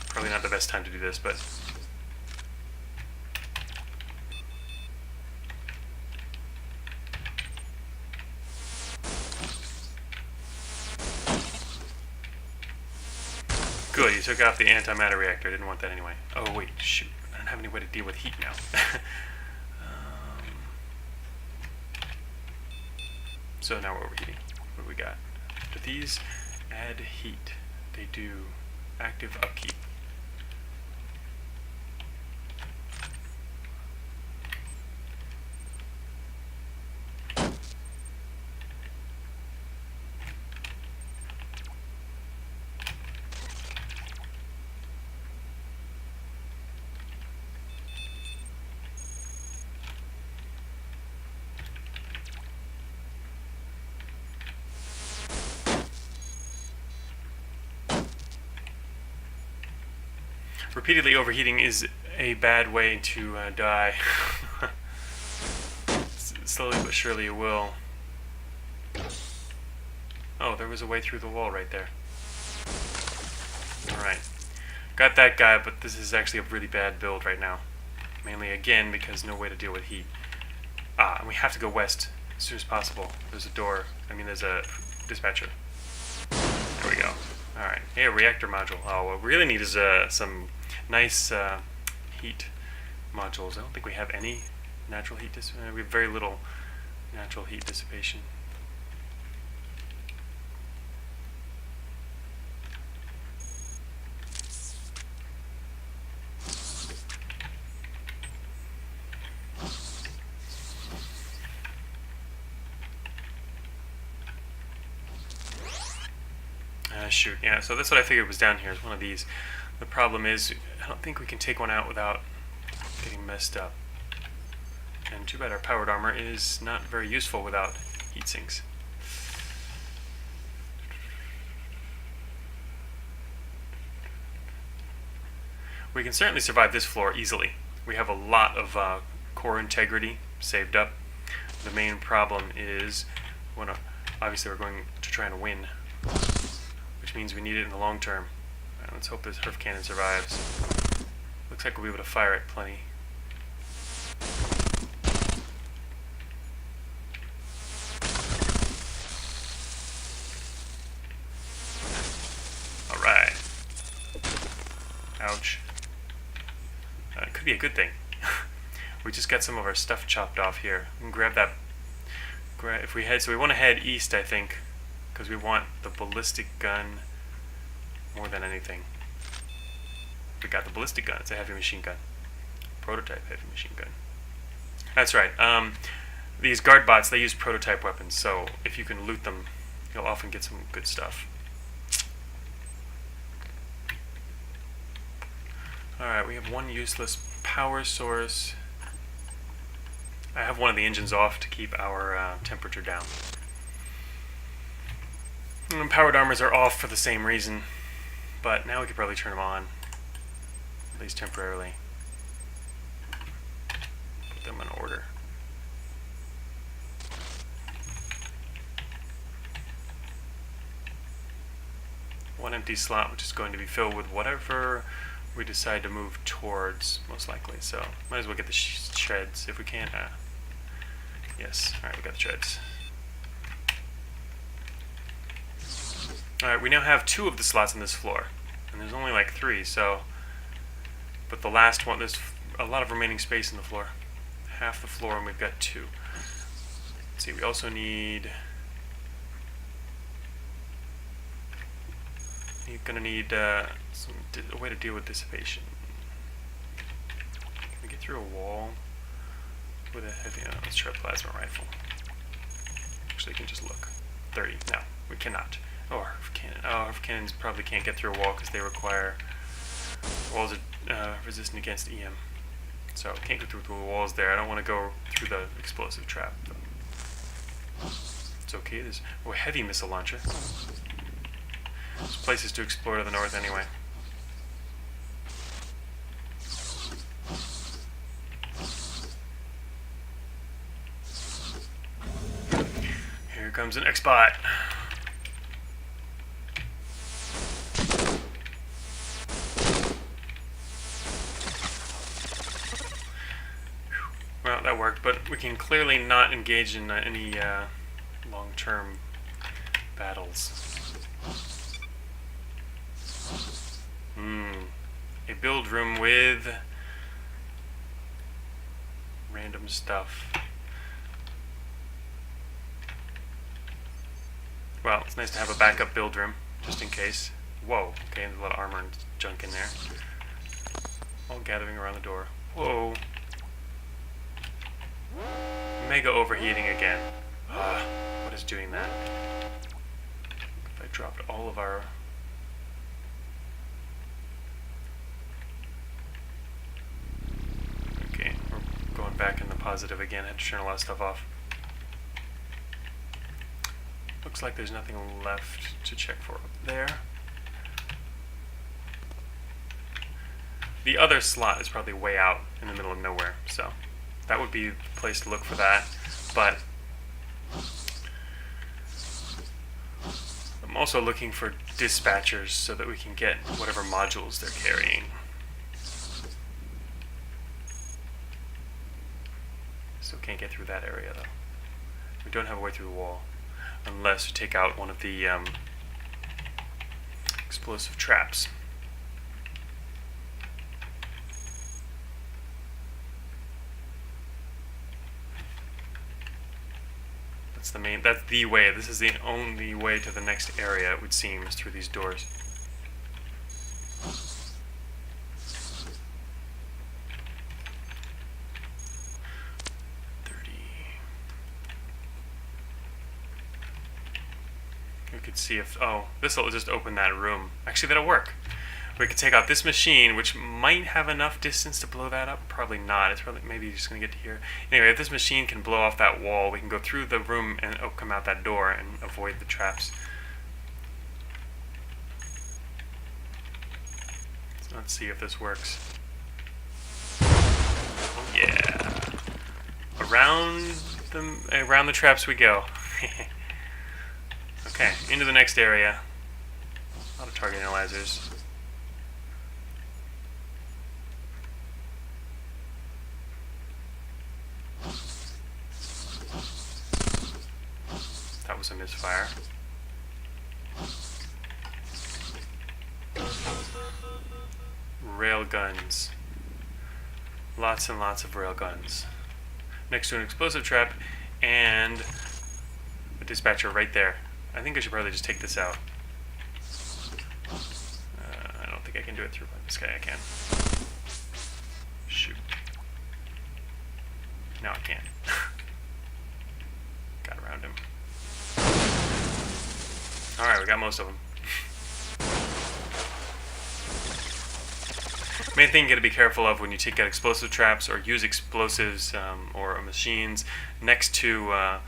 A: Probably not the best time to do this, but good, you took out the antimatter reactor. I didn't want that anyway. Oh wait, shoot. I don't have any way to deal with heat now. So now we're overheating. What do we got? Do these add heat? They do. Active upkeep. Repeatedly overheating is a bad way to die. Slowly but surely it will. Oh, there was a way through the wall right there. Alright. Got that guy, but this is actually a really bad build right now. Mainly, again, because no way to deal with heat. Ah, and we have to go west as soon as possible. There's a door. There's a dispatcher. There we go. Alright. Hey, a reactor module. Oh, what we really need is some nice heat modules. I don't think we have any natural heat dissipation. We have very little natural heat dissipation. Shoot, yeah, so that's what I figured was down here, is one of these. The problem is, I don't think we can take one out without getting messed up. And too bad our powered armor is not very useful without heat sinks. We can certainly survive this floor easily. We have a lot of core integrity saved up. The main problem is, obviously we're going to try and win, which means we need it in the long term. Right, let's hope this HERF cannon survives. Looks like we'll be able to fire it plenty. Alright. Ouch. It could be a good thing. We just got some of our stuff chopped off here. We can grab that. If we head, so we want to head east, I think, because we want the ballistic gun more than anything. We got the ballistic gun. It's a heavy machine gun. Prototype heavy machine gun. That's right. These guard bots, they use prototype weapons, so if you can loot them, you'll often get some good stuff. Alright, we have one useless power source. I have one of the engines off to keep our temperature down. And powered armors are off for the same reason, but now we could probably turn them on, at least temporarily. Put them in order. One empty slot, which is going to be filled with whatever we decide to move towards, most likely. So might as well get the shreds if we can. Yes, alright, we got the shreds. Alright, we now have 2 of the slots in this floor, and there's only like 3, so, but the last one, there's a lot of remaining space in the floor. Half the floor, and we've got 2. Let's see, we also need, you're gonna need a way to deal with dissipation. Can we get through a wall with a heavy, let's try a plasma rifle. Actually, you can just look. 30, no, we cannot. Oh, HERF cannon. Oh, HERF cannons probably can't get through a wall because they require walls are resistant against EM. So can't go through the walls there. I don't want to go through the explosive trap, though. It's okay. There's a heavy missile launcher. There's places to explore to the north anyway. Here comes an X-Bot. Well, that worked, but we can clearly not engage in any long-term battles. A build room with random stuff. Well, it's nice to have a backup build room, just in case. Whoa, okay, there's a lot of armor and junk in there. All gathering around the door. Whoa. Mega overheating again. What is doing that? If I dropped all of our... Okay, we're going back in the positive again. I had to turn a lot of stuff off. Looks like there's nothing left to check for up there. The other slot is probably way out in the middle of nowhere, so that would be the place to look for that. But I'm also looking for dispatchers so that we can get whatever modules they're carrying. Still can't get through that area though. We don't have a way through the wall. Unless we take out one of the explosive traps. That's the way. This is the only way to the next area, it would seem, is through these doors. We could see if, this will just open that room. Actually, that'll work. We could take out this machine, which might have enough distance to blow that up. Probably not. It's probably maybe just going to get to here. Anyway, if this machine can blow off that wall, we can go through the room and come out that door and avoid the traps. Let's see if this works. Oh yeah. Around the traps we go. Okay, into the next area. A lot of target analyzers. That was a misfire. Railguns. Lots and lots of railguns. Next to an explosive trap and a dispatcher right there. I think I should probably just take this out. I don't think I can do it through this guy. I can. Shoot. No, I can't. Got around him. Alright, we got most of them. Main thing you gotta be careful of when you take out explosive traps or use explosives or machines next to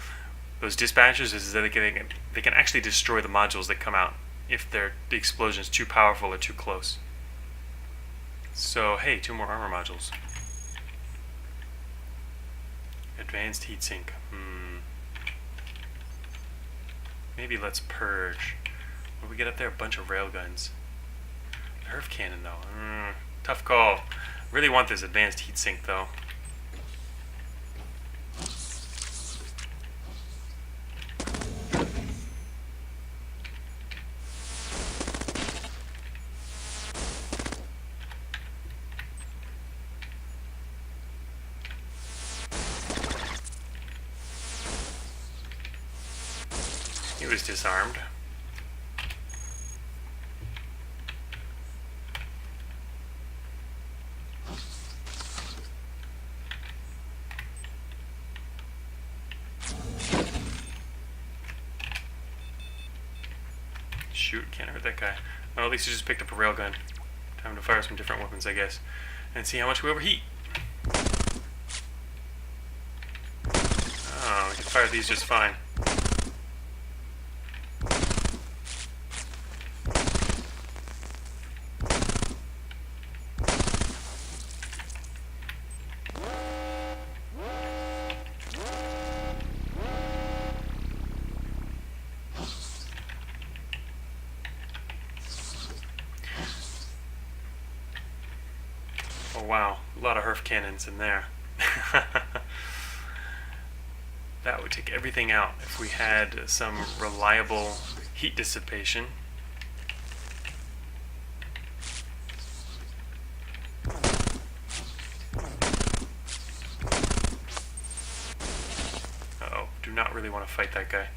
A: those dispatchers is that they can actually destroy the modules that come out if the explosion is too powerful or too close. So, hey, 2 more armor modules. Advanced heatsink. Maybe let's purge. What do we get up there? A bunch of railguns. Nerf cannon, though. Tough call. Really want this advanced heatsink, though. He was disarmed. Shoot, can't hurt that guy. Well, at least he just picked up a railgun. Time to fire some different weapons, I guess. And see how much we overheat. Oh, we can fire these just fine. Oh wow, a lot of HERF cannons in there. That would take everything out if we had some reliable heat dissipation. Uh-oh, do not really want to fight that guy.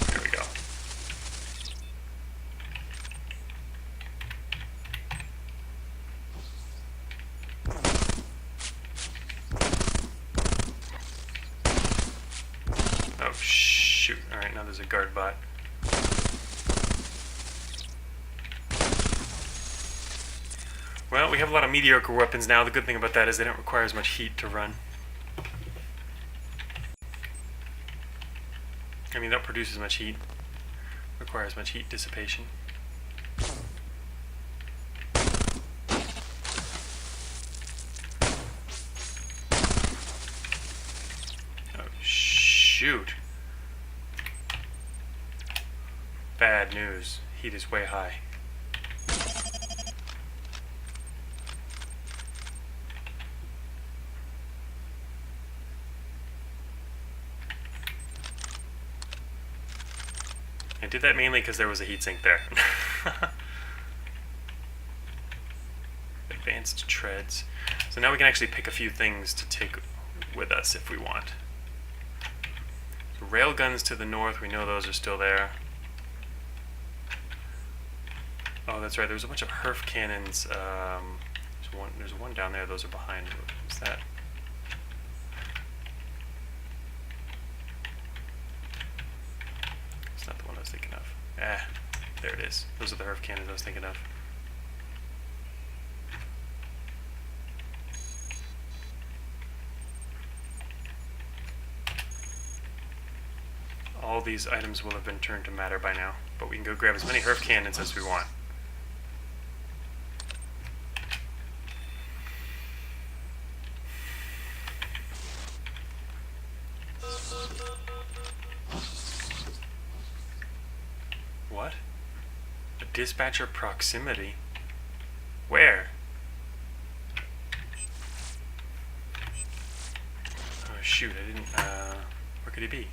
A: There we go. Oh shoot, alright, now there's a guard bot. Well, we have a lot of mediocre weapons now. The good thing about that is they don't require as much heat to run. I mean, they don't produce as much heat. Require as much heat dissipation. Oh, shoot. Bad news. Heat is way high. I did that mainly because there was a heatsink there. Advanced treads. So now we can actually pick a few things to take with us if we want. So rail guns to the north, we know those are still there. Oh, that's right, there's a bunch of HERF cannons. There's one down there, those are behind. What's that? It's not the one I was thinking of. Ah, there it is. Those are the HERF cannons I was thinking of. All these items will have been turned to matter by now, but we can go grab as many HERF cannons as we want. What? A dispatcher proximity? Where? Oh shoot, I didn't, where could he be?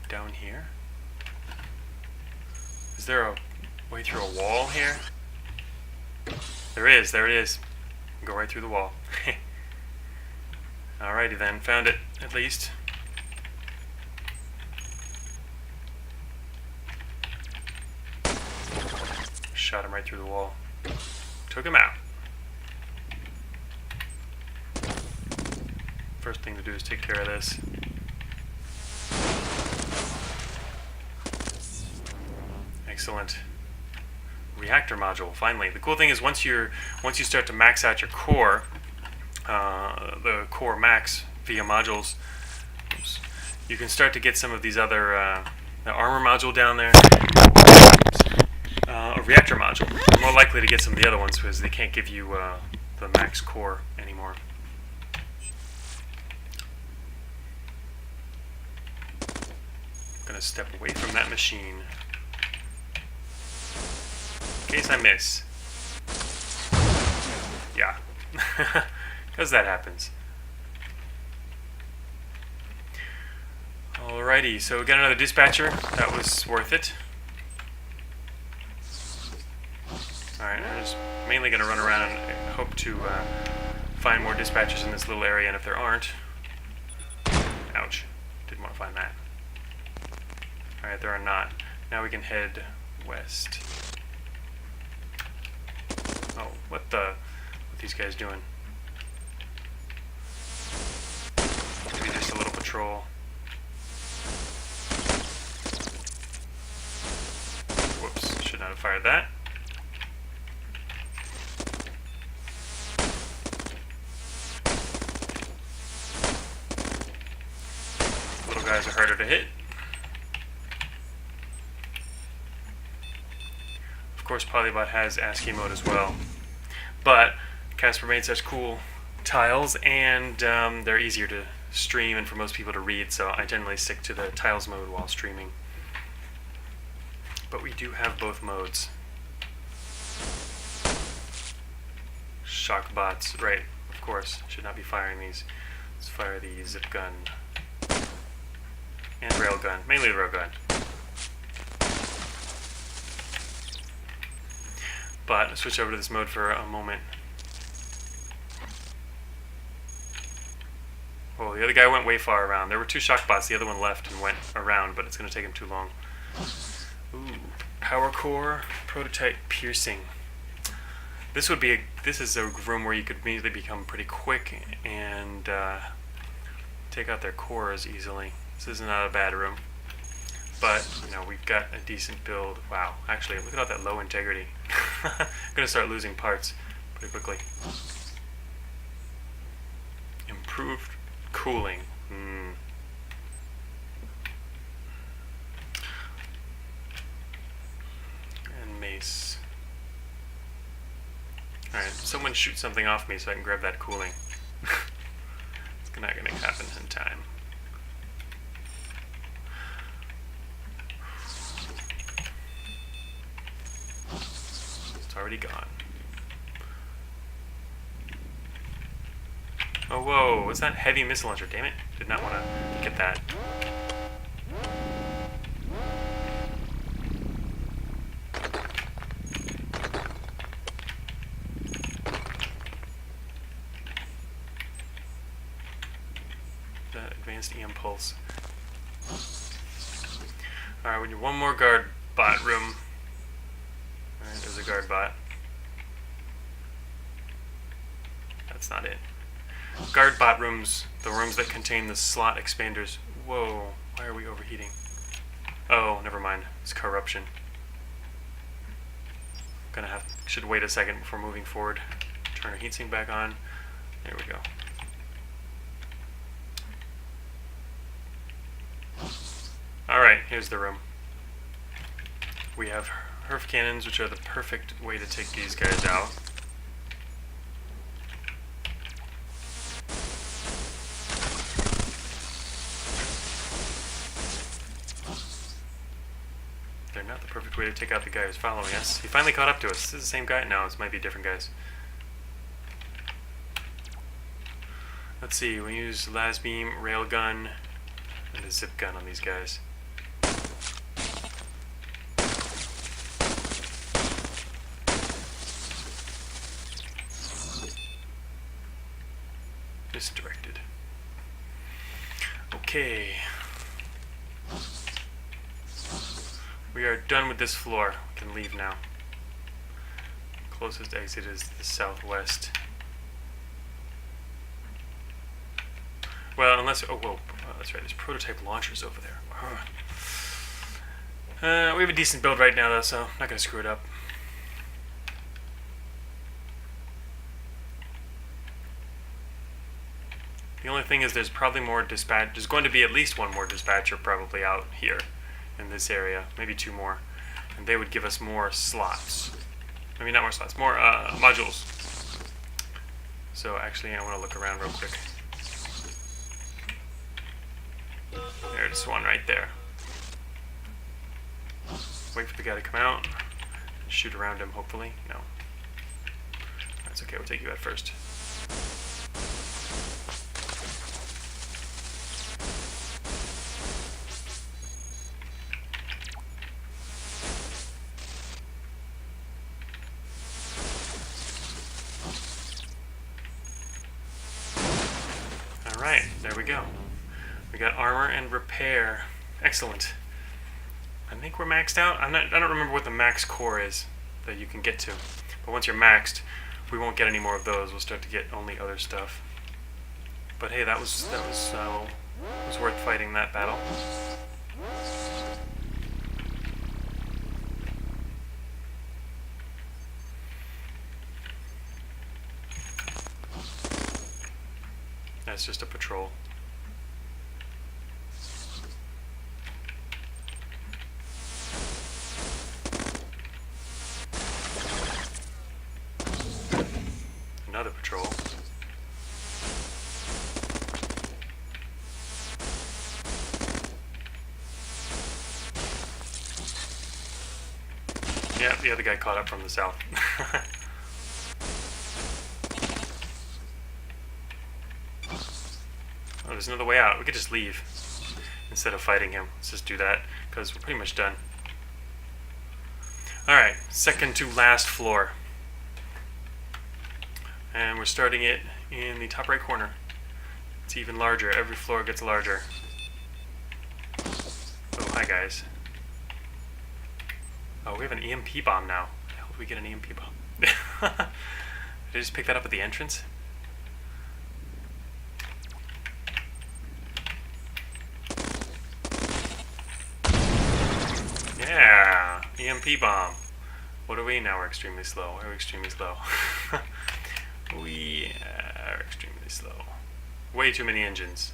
A: Down here? Is there a way through a wall here? There is, there it is. Go right through the wall. Alrighty then, found it, at least. Shot him right through the wall. Took him out. First thing to do is take care of this. Excellent. Reactor module, finally. The cool thing is once you start to max out your core, the core max via modules, you can start to get some of these other, the armor module down there, a reactor module. You're more likely to get some of the other ones because they can't give you the max core anymore. I'm gonna step away from that machine in case I miss. Yeah, because that happens. Alrighty, so we got another dispatcher. That was worth it. Alright, I'm just mainly going to run around and hope to find more dispatchers in this little area, and if there aren't... Ouch. Didn't want to find that. Alright, there are not. Now we can head west. Oh, what these guys doing? Maybe just a little patrol. Whoops, should not have fired that. Little guys are harder to hit. Of course, POLYBOT has ASCII mode as well, but Casper made such cool tiles, and they're easier to stream and for most people to read, so I generally stick to the tiles mode while streaming. but we do have both modes. Shock bots, right, of course, should not be firing these. Let's fire the zip gun and rail gun, mainly the rail gun. But I'll switch over to this mode for a moment. Oh, the other guy went way far around. There were 2 shock bots, the other one left and went around, but it's going to take him too long. Ooh, power core, prototype piercing. This is a room where you could immediately become pretty quick and take out their cores easily. This is not a bad room, but you know, we've got a decent build. Wow, actually, look at all that low integrity. I'm gonna start losing parts pretty quickly. Improved cooling. And mace. Alright, someone shoot something off me so I can grab that cooling. It's not going to happen in time. It's already gone. Oh, whoa, what's that heavy missile launcher? Damn it, did not want to get that. Advanced EM pulse. Alright, we need one more guard bot room. Alright, there's a guard bot. That's not it. Guard bot rooms, the rooms that contain the slot expanders. Whoa, why are we overheating? Oh, never mind. It's corruption. Should wait a second before moving forward. Turn our heatsink back on. There we go. Alright, here's the room. We have HERF cannons, which are the perfect way to take these guys out. They're not the perfect way to take out the guy who's following us. He finally caught up to us. Is this the same guy? No, this might be different guys. Let's see, we use las beam, railgun, and a zip gun on these guys. Misdirected. Okay. We are done with this floor. We can leave now. Closest exit is the southwest. Well, unless... Oh, whoa. That's right. There's prototype launchers over there. We have a decent build right now, though, so I'm not going to screw it up. The only thing is there's probably more dispatch. There's going to be at least one more dispatcher probably out here in this area. Maybe 2 more. And they would give us more slots. Maybe not more slots. More modules. So actually I want to look around real quick. There's one right there. Wait for the guy to come out. And shoot around him, hopefully. No. That's okay, we'll take you out first. Alright, there we go. We got armor and repair. Excellent. I think we're maxed out. I don't remember what the max core is that you can get to. But once you're maxed, we won't get any more of those. We'll start to get only other stuff. But hey, that was worth fighting that battle. That's just a patrol. Another patrol. Yeah, the other guy caught up from the south. Oh, there's another way out. We could just leave instead of fighting him. Let's just do that, because we're pretty much done. Alright, second to last floor. And we're starting it in the top right corner. It's even larger. Every floor gets larger. Oh, hi guys. Oh, we have an EMP bomb now. How did we get an EMP bomb? Did I just pick that up at the entrance? Yeah, EMP bomb. What are we? Now we're extremely slow. We're extremely slow. We are extremely slow. Way too many engines.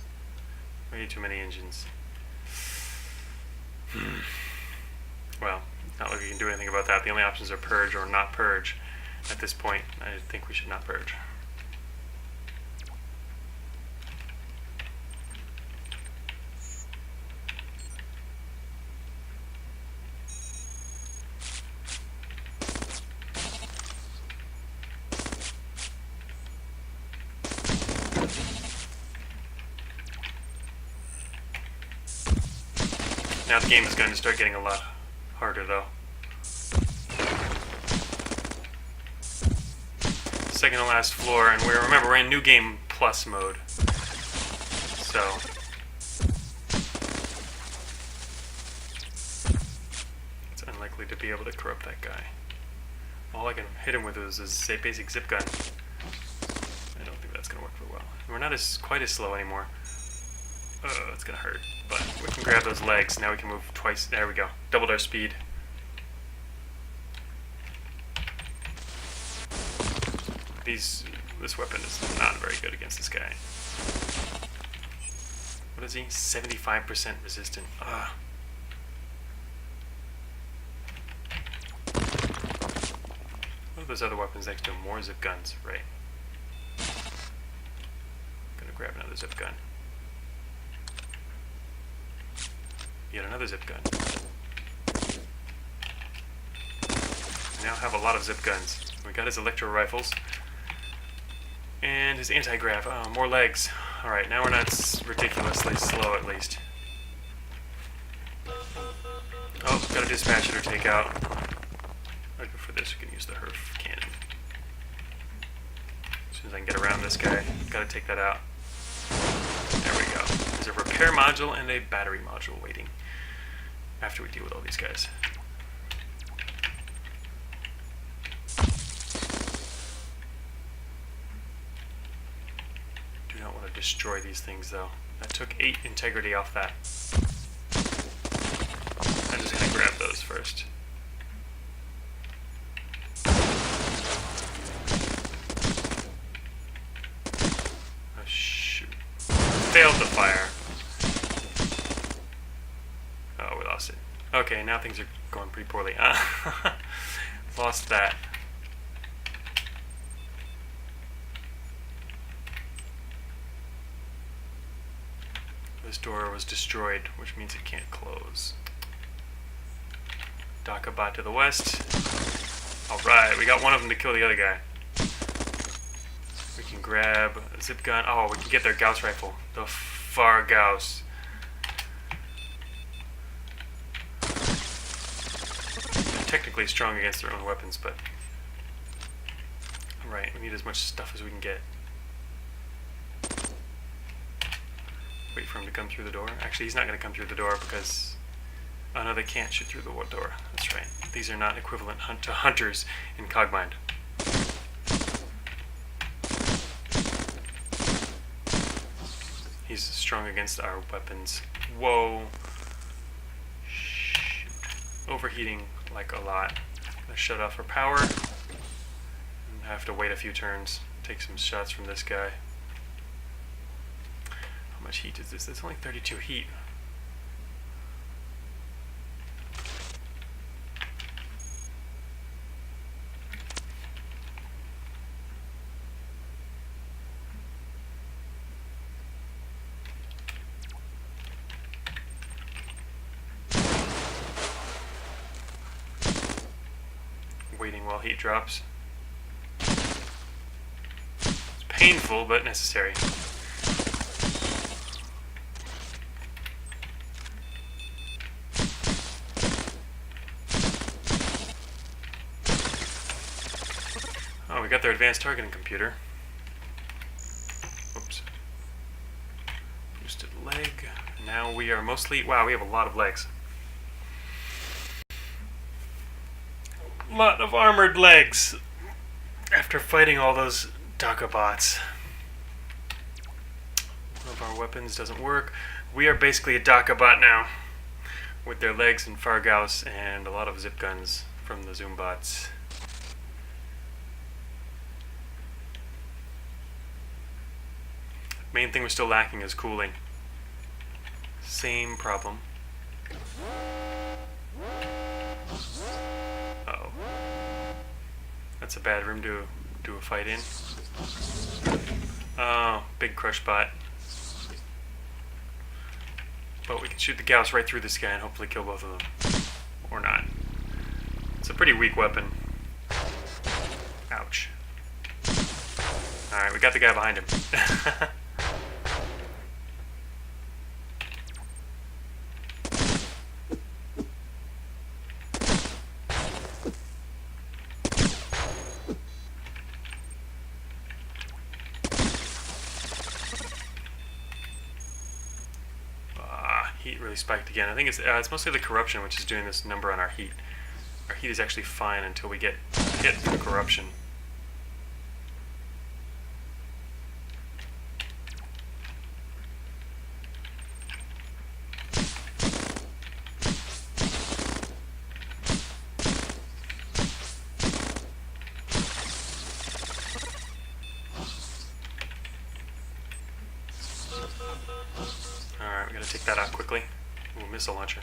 A: Way too many engines. Well, not like we can do anything about that. The only options are purge or not purge. At this point, I think we should not purge. Now the game is going to start getting a lot harder, though. Second to last floor, and remember we're in New Game Plus mode. So it's unlikely to be able to corrupt that guy. All I can hit him with is a basic zip gun. I don't think that's gonna work very well. We're not quite as slow anymore. It's gonna hurt, but we can grab those legs. Now we can move twice. There we go. Doubled our speed. This weapon is not very good against this guy. What is he? 75% resistant. What are those other weapons next to him? More zip guns, right? Gonna grab another zip gun. Yet another zip gun. We now have a lot of zip guns. We got his electro rifles. And his anti-grav. Oh, more legs. Alright, now we're not ridiculously slow at least. Oh, got a dispatcher to take out. Right for this, we can use the HERF cannon. As soon as I can get around this guy, gotta take that out. There we go. There's a repair module and a battery module waiting after we deal with all these guys. Do not want to destroy these things though. That took 8 integrity off that. I'm just gonna grab those first. Oh shoot. Failed the fire. Oh, we lost it. Okay, now things are going pretty poorly. Lost that. This door was destroyed, which means it can't close. Dakabot to the west. Alright, we got one of them to kill the other guy. We can grab a zip gun. Oh, we can get their Gauss rifle. The Far Gauss. Technically strong against their own weapons, but... Alright, we need as much stuff as we can get. Wait for him to come through the door. Actually, he's not going to come through the door because... Oh no, they can't shoot through the door. That's right. These are not equivalent to hunters in Cogmind. He's strong against our weapons. Whoa. Shoot. Overheating like a lot. I'm going to shut off our power. And have to wait a few turns. Take some shots from this guy. How much heat is this? That's only 32 heat. waiting while heat drops. It's painful, but necessary. Oh, we got their advanced targeting computer. Oops. Boosted leg. Now we are mostly... Wow, we have a lot of legs. Lot of armored legs after fighting all those DACA bots. One of our weapons doesn't work. We are basically a DACA bot now, with their legs and Fargaus and a lot of zip guns from the Zoom bots. Main thing we're still lacking is cooling. Same problem. Uh-oh. That's a bad room to do a fight in. Oh, big crush bot. But we can shoot the Gauss right through this guy and hopefully kill both of them. Or not. It's a pretty weak weapon. Ouch. Alright, we got the guy behind him. Heat really spiked again. I think it's mostly the corruption which is doing this number on our heat. Our heat is actually fine until we get hit for the corruption. Alright, we gotta take that out quickly. Ooh, missile launcher.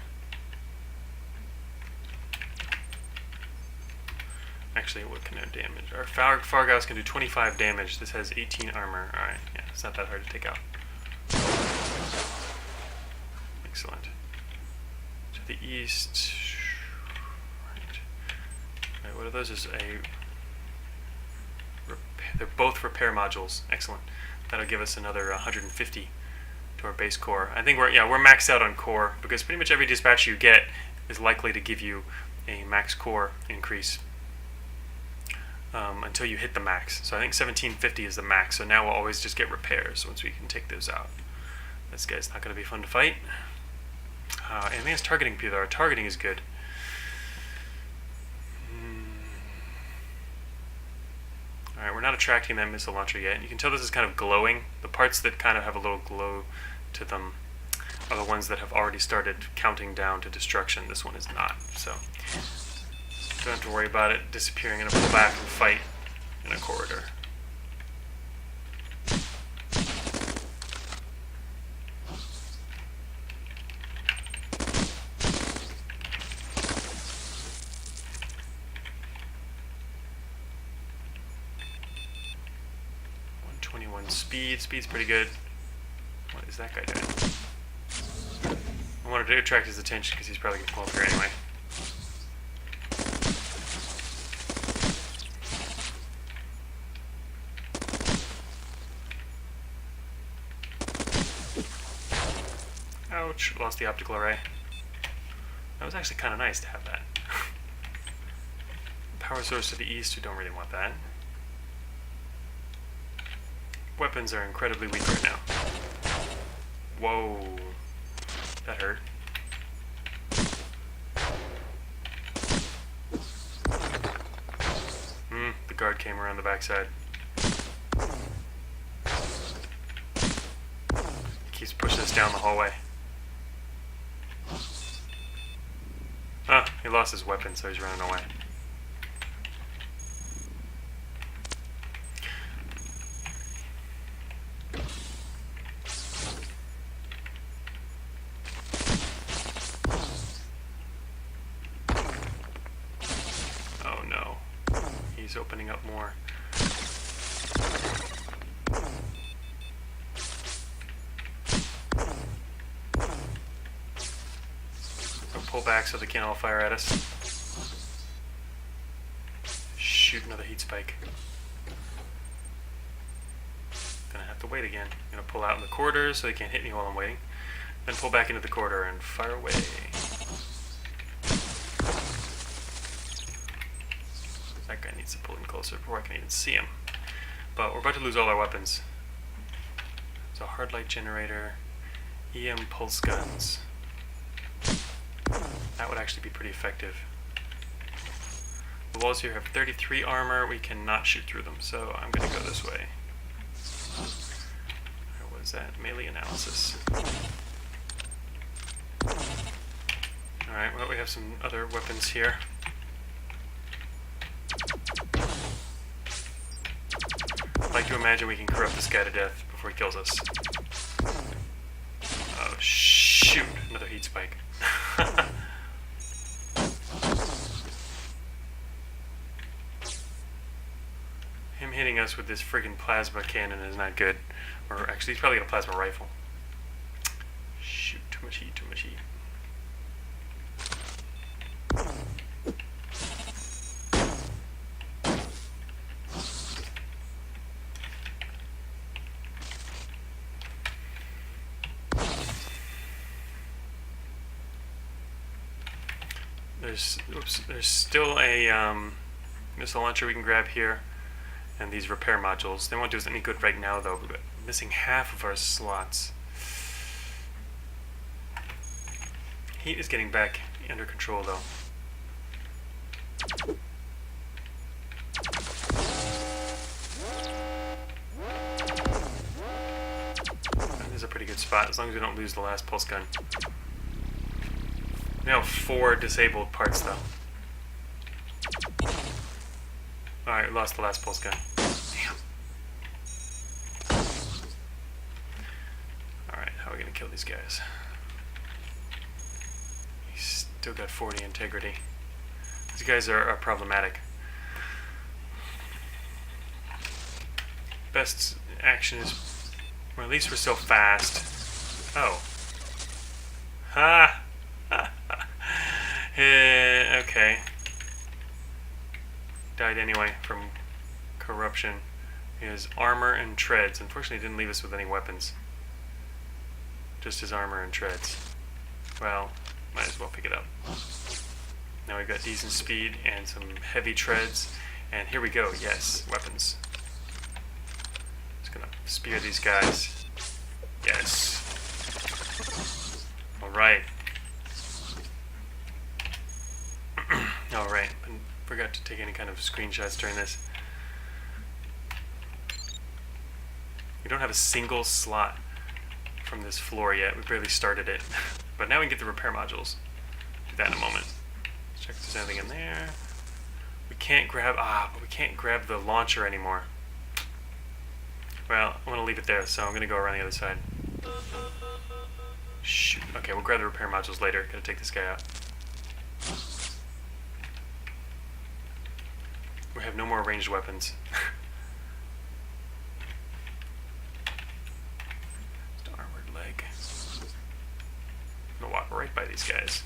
A: Actually, what can it damage? Our Fargaus can do 25 damage. This has 18 armor. Alright, yeah, it's not that hard to take out. Excellent. To the east. Right, what are those? Is a... They're both repair modules. Excellent. That'll give us another 150 to our base core. I think we're maxed out on core because pretty much every dispatch you get is likely to give you a max core increase until you hit the max. So I think 1750 is the max. So now we'll always just get repairs once we can take those out. This guy's not going to be fun to fight. Advanced targeting computer. Our targeting is good. Alright, we're not attracting that missile launcher yet. You can tell this is kind of glowing. The parts that kind of have a little glow to them are the ones that have already started counting down to destruction. This one is not, so don't have to worry about it disappearing and pull back and fight in a corridor. Speed's pretty good. What is that guy doing? I wanted to attract his attention because he's probably going to come over here anyway. Ouch, lost the optical array. That was actually kind of nice to have that. Power source to the east, we don't really want that. Weapons are incredibly weak right now. Whoa. That hurt. The guard came around the backside. Keeps pushing us down the hallway. Ah, he lost his weapon, so he's running away. He's opening up more. We'll pull back so they can't all fire at us. shoot, another heat spike. Gonna have to wait again. Gonna pull out in the corridor so they can't hit me while I'm waiting. Then pull back into the corridor and fire away. That guy needs to pull in closer before I can even see him. But we're about to lose all our weapons. There's a hard light generator, EM pulse guns. That would actually be pretty effective. The walls here have 33 armor. We cannot shoot through them, so I'm going to go this way. What is that? Melee analysis. Alright, well, we have some other weapons here. I'd like to imagine we can corrupt this guy to death before he kills us. Oh, shoot! Another heat spike. Him hitting us with this friggin' plasma cannon is not good. Or actually, he's probably got a plasma rifle. Shoot, too much heat, too much heat. There's still a missile launcher we can grab here, and these repair modules. They won't do us any good right now, though. We're missing half of our slots. Heat is getting back under control, though. This is a pretty good spot, as long as we don't lose the last pulse gun. We have 4 disabled parts, though. Alright, we lost the last pulse gun. Damn. Alright, how are we gonna kill these guys? He's still got 40 integrity. These guys are problematic. Best action is... Well, at least we're so fast. Oh. Ha! Okay. Died anyway from corruption. He has armor and treads. Unfortunately, he didn't leave us with any weapons. Just his armor and treads. Well, might as well pick it up. Now we've got decent speed and some heavy treads. And here we go. Yes, weapons. Just gonna spear these guys. Yes. Alright. Alright, I forgot to take any kind of screenshots during this. We don't have a single slot from this floor yet. We barely started it. But now we can get the repair modules. Do that in a moment. Let's check if there's anything in there. We can't grab... but we can't grab the launcher anymore. Well, I want to leave it there, so I'm going to go around the other side. Shoot. Okay, we'll grab the repair modules later. Gotta take this guy out. We have no more ranged weapons. Just armored leg. I'm gonna walk right by these guys.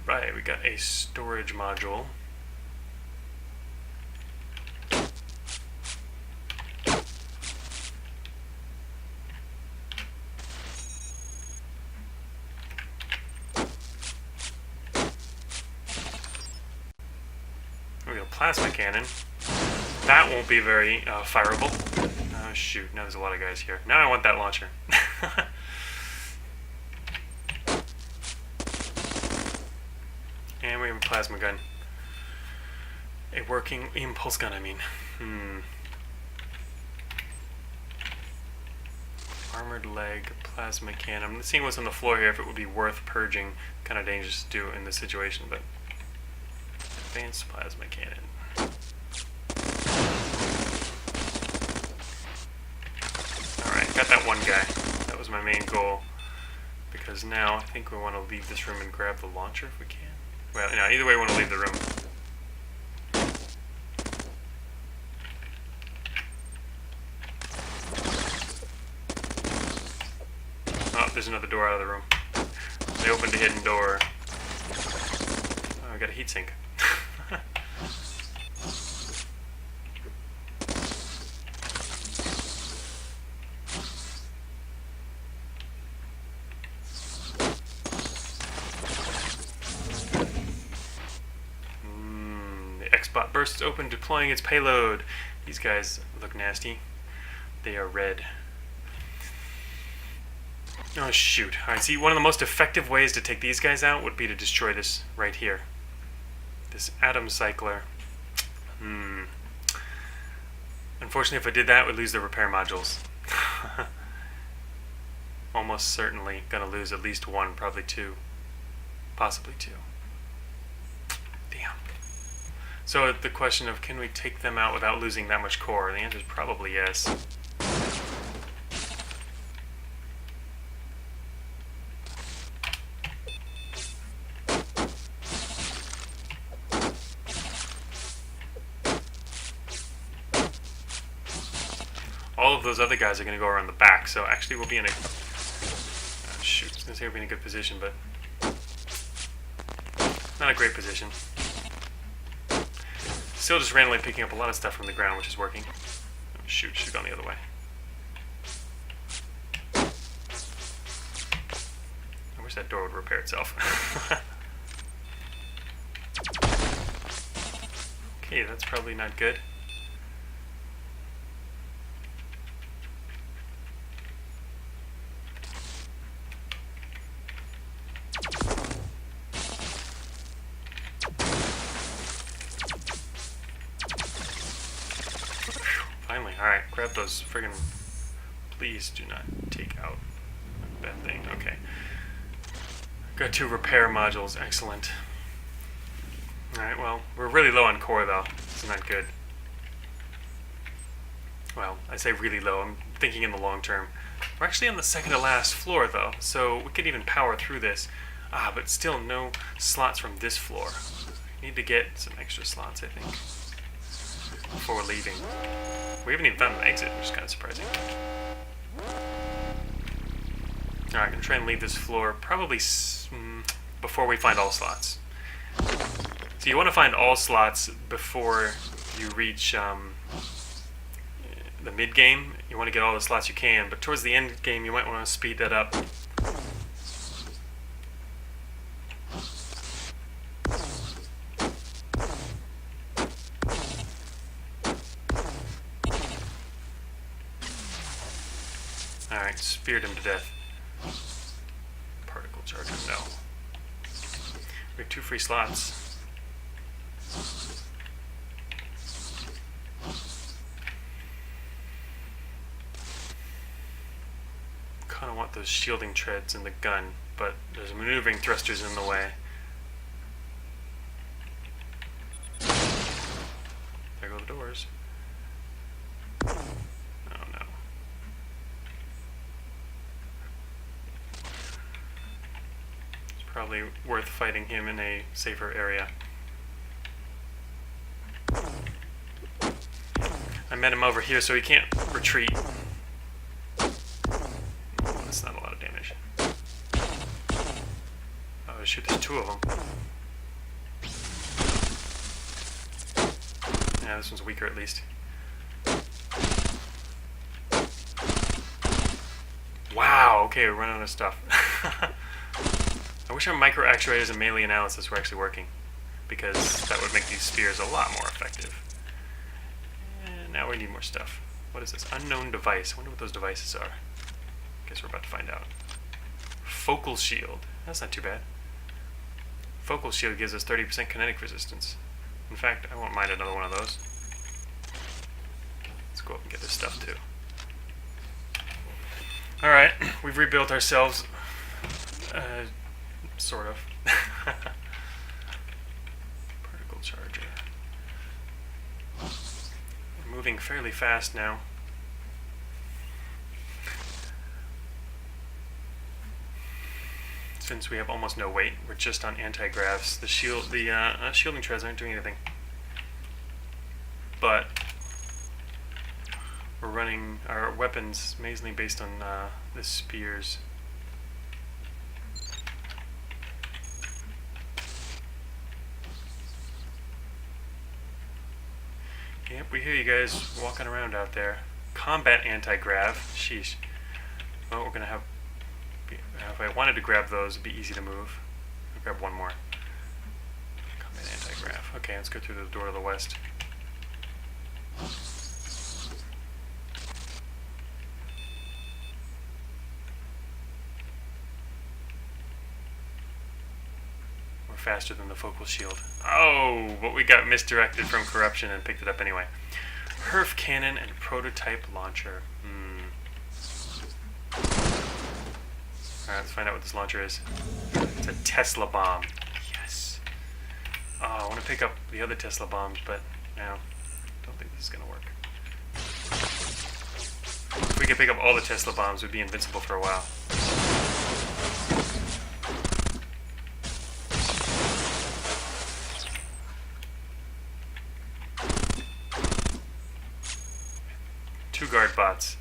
A: Right, we got a storage module. Plasma cannon. That won't be very fireable. Oh shoot, now there's a lot of guys here. Now I want that launcher. And we have a plasma gun. A working impulse gun, I mean. Armored leg, plasma cannon. I'm seeing what's on the floor here, if it would be worth purging. Kind of dangerous to do in this situation, but... Advanced plasma cannon. Alright, got that one guy. That was my main goal. Because now I think we want to leave this room and grab the launcher if we can. Well, no, either way we want to leave the room. Oh, there's another door out of the room. They opened a hidden door. Oh, I got a heatsink. Spot bursts open, deploying its payload. These guys look nasty. They are red. Oh shoot. Alright, see, one of the most effective ways to take these guys out would be to destroy this right here. This atom cycler. Unfortunately, if I did that, we'd lose the repair modules. Almost certainly gonna lose at least one, probably two. Possibly two. Damn. So the question of, can we take them out without losing that much core? The answer is probably yes. All of those other guys are going to go around the back, so actually we'll be in a... shoot, I was going to say we'll be in a good position, but... not a great position. Still just randomly picking up a lot of stuff from the ground, which is working. Oh, shoot, should have gone the other way. I wish that door would repair itself. Okay, that's probably not good. Finally, alright, grab those friggin'... Please do not take out that thing. Okay. Got 2 repair modules, excellent. Alright, well, we're really low on core though. It's not good. Well, I say really low, I'm thinking in the long term. We're actually on the second to last floor though, so we could even power through this. But still no slots from this floor. Need to get some extra slots, I think, before we're leaving. We haven't even found an exit, which is kind of surprising. Alright, I'm going to try and leave this floor probably before we find all slots. So you want to find all slots before you reach the mid-game. You want to get all the slots you can, but towards the end game you might want to speed that up. Alright, speared him to death. Particle charger, no. We have 2 free slots. Kind of want those shielding treads in the gun, but there's maneuvering thrusters in the way. There go the doors. Probably worth fighting him in a safer area. I met him over here, so he can't retreat. That's not a lot of damage. Oh shoot, there's 2 of them. Yeah, this one's weaker at least. Wow, okay, we're running out of stuff. I wish our micro actuators and melee analysis were actually working, because that would make these spears a lot more effective. And now we need more stuff. What is this? Unknown device. I wonder what those devices are. Guess we're about to find out. Focal shield. That's not too bad. Focal shield gives us 30% kinetic resistance. In fact, I won't mind another one of those. Let's go up and get this stuff too. Alright, we've rebuilt ourselves. Sort of. Particle charger. We're moving fairly fast now. Since we have almost no weight, we're just on anti-gravs. The shielding treads aren't doing anything. But we're running our weapons mainly based on the spears. Yep, we hear you guys walking around out there. Combat anti-grav. Sheesh. Well, we're gonna have... If I wanted to grab those, it'd be easy to move. I'll grab one more. Combat anti-grav. graph. Okay, let's go through the door to the west. We're faster than the focal shield. Oh, but we got misdirected from corruption and picked it up anyway. Herf cannon and prototype launcher. Alright, let's find out what this launcher is. It's a Tesla bomb. Yes. Oh, I want to pick up the other Tesla bombs, but no, I don't think this is going to work. If we could pick up all the Tesla bombs, we'd be invincible for a while. Two guard bots.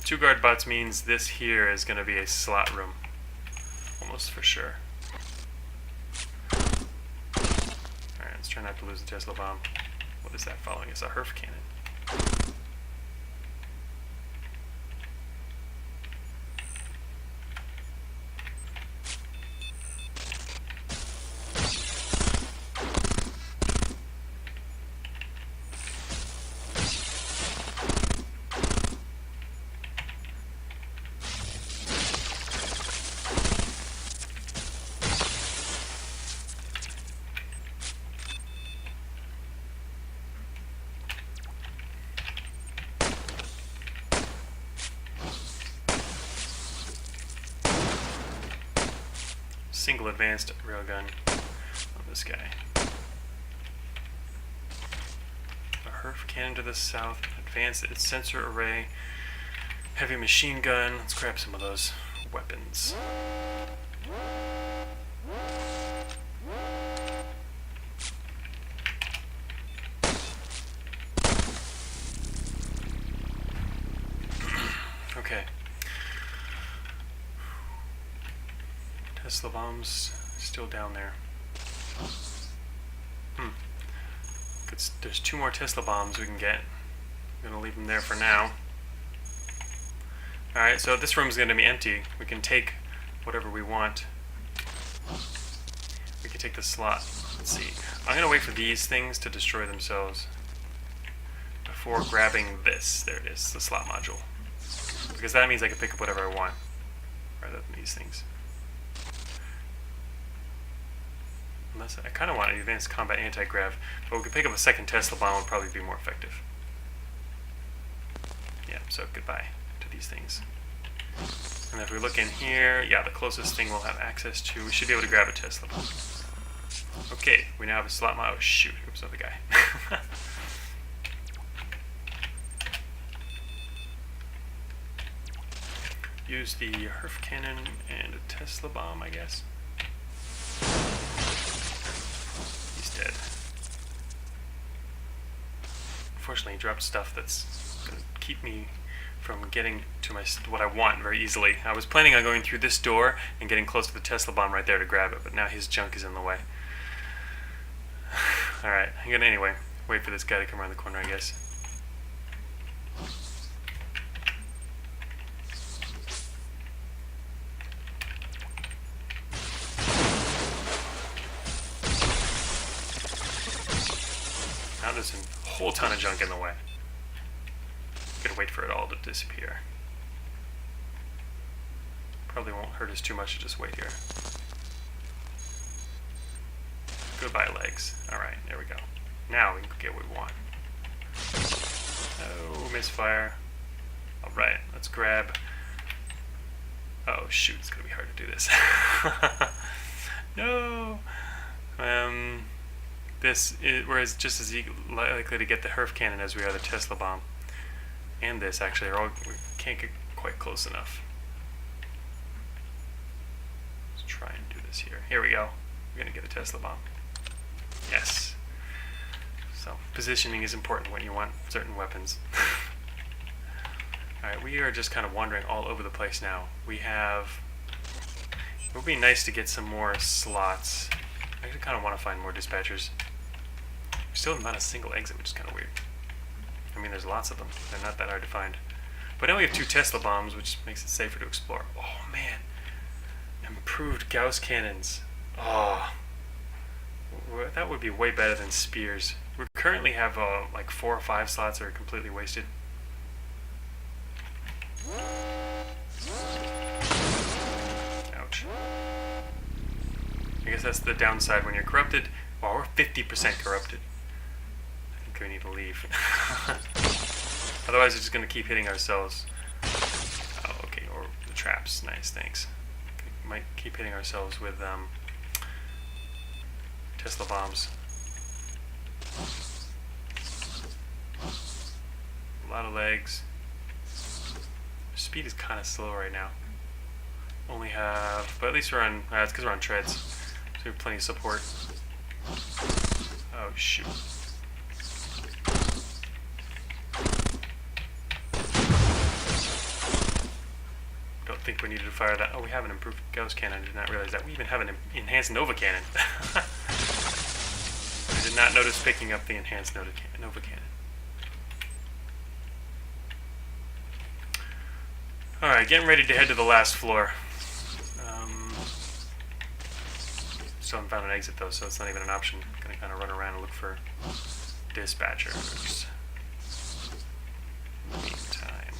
A: Two guard bots means this here is going to be a slot room. Almost for sure. Alright, let's try not to lose the Tesla bomb. What is that following? It's a Herf cannon. Single advanced railgun on this guy. A Herf cannon to the south, advanced sensor array, heavy machine gun. Let's grab some of those weapons. Okay. Tesla bombs still down there. There's 2 more Tesla bombs we can get. I'm gonna leave them there for now. Alright, so this room's gonna be empty. We can take whatever we want. We can take the slot. Let's see. I'm gonna wait for these things to destroy themselves before grabbing this. There it is, the slot module. Because that means I can pick up whatever I want rather than these things. Unless I kind of want an advanced combat anti-grav, but we could pick up a second Tesla bomb would probably be more effective. Yeah, so goodbye to these things. And if we look in here, yeah, the closest thing we'll have access to, we should be able to grab a Tesla bomb. Okay, we now have a slot module. Oh shoot, oops, another guy. Use the Herf cannon and a Tesla bomb, I guess. Dead. Unfortunately, he dropped stuff that's going to keep me from getting to what I want very easily. I was planning on going through this door and getting close to the Tesla bomb right there to grab it, but now his junk is in the way. Alright, I'm going to anyway wait for this guy to come around the corner, I guess. Now there's a whole ton of junk in the way. Gotta wait for it all to disappear. Probably won't hurt us too much to just wait here. Goodbye, legs. Alright, there we go. Now we can get what we want. Oh, misfire. Alright, let's grab... Oh shoot, it's gonna be hard to do this. No! We're just as likely to get the Herf cannon as we are the Tesla bomb. And this, actually, we can't get quite close enough. Let's try and do this here. Here we go. We're going to get a Tesla bomb. Yes. So, positioning is important when you want certain weapons. Alright, we are just kind of wandering all over the place now. We have... It would be nice to get some more slots. I actually kind of want to find more dispatchers. Still not a single exit, which is kind of weird. I mean, there's lots of them. They're not that hard to find. But now we have 2 Tesla bombs, which makes it safer to explore. Oh, man. Improved Gauss cannons. Oh. Well, that would be way better than spears. We currently have like 4 or 5 slots that are completely wasted. Ouch. I guess that's the downside when you're corrupted. Well, we're 50% corrupted. I think we need to leave. Otherwise, we're just going to keep hitting ourselves. Oh, okay, or the traps. Nice, thanks. Okay, might keep hitting ourselves with Tesla bombs. A lot of legs. Speed is kind of slow right now. Only have, but at least we're on, it's because we're on treads. So we have plenty of support. Oh, shoot. Don't think we needed to fire that. Oh, we have an improved Gauss cannon. I did not realize that. We even have an enhanced Nova cannon. I did not notice picking up the enhanced Nova cannon. Alright, getting ready to head to the last floor. Still haven't found an exit though, so it's not even an option. I'm gonna kind of run around and look for dispatchers. Meantime.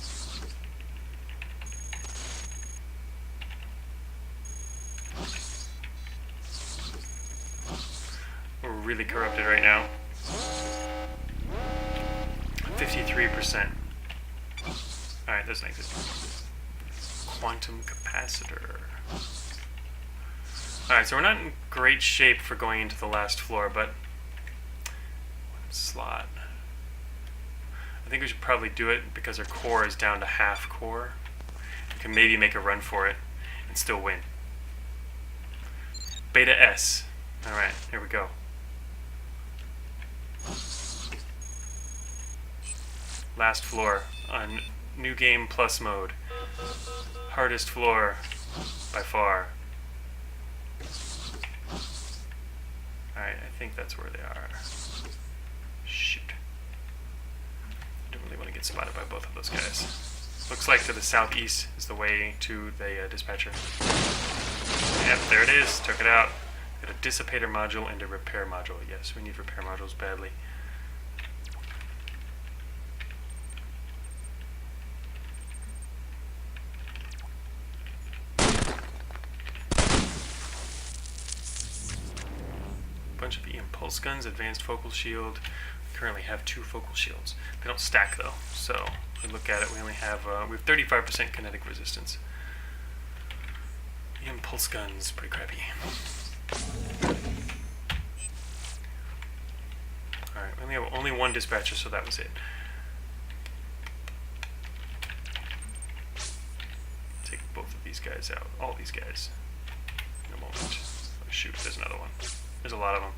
A: We're really corrupted right now. 53%. Alright, there's an exit. Quantum capacitor. Alright, so we're not in great shape for going into the last floor, but slot. I think we should probably do it because our core is down to half core. We can maybe make a run for it and still win. Beta S. Alright, here we go. Last floor on New Game Plus mode. Hardest floor by far. Alright, I think that's where they are. Shoot. I don't really want to get spotted by both of those guys. Looks like to the southeast is the way to the dispatcher. Yep, there it is. Took it out. Got a dissipator module and a repair module. Yes, we need repair modules badly. Bunch of impulse guns, advanced focal shield. We currently have 2 focal shields. They don't stack though, so if we look at it, we only have we have 35% kinetic resistance. Impulse guns, pretty crappy. Alright, we only have only 1 dispatcher, so that was it. Take both of these guys out, all these guys, in a moment. Oh shoot, there's another one. There's a lot of them.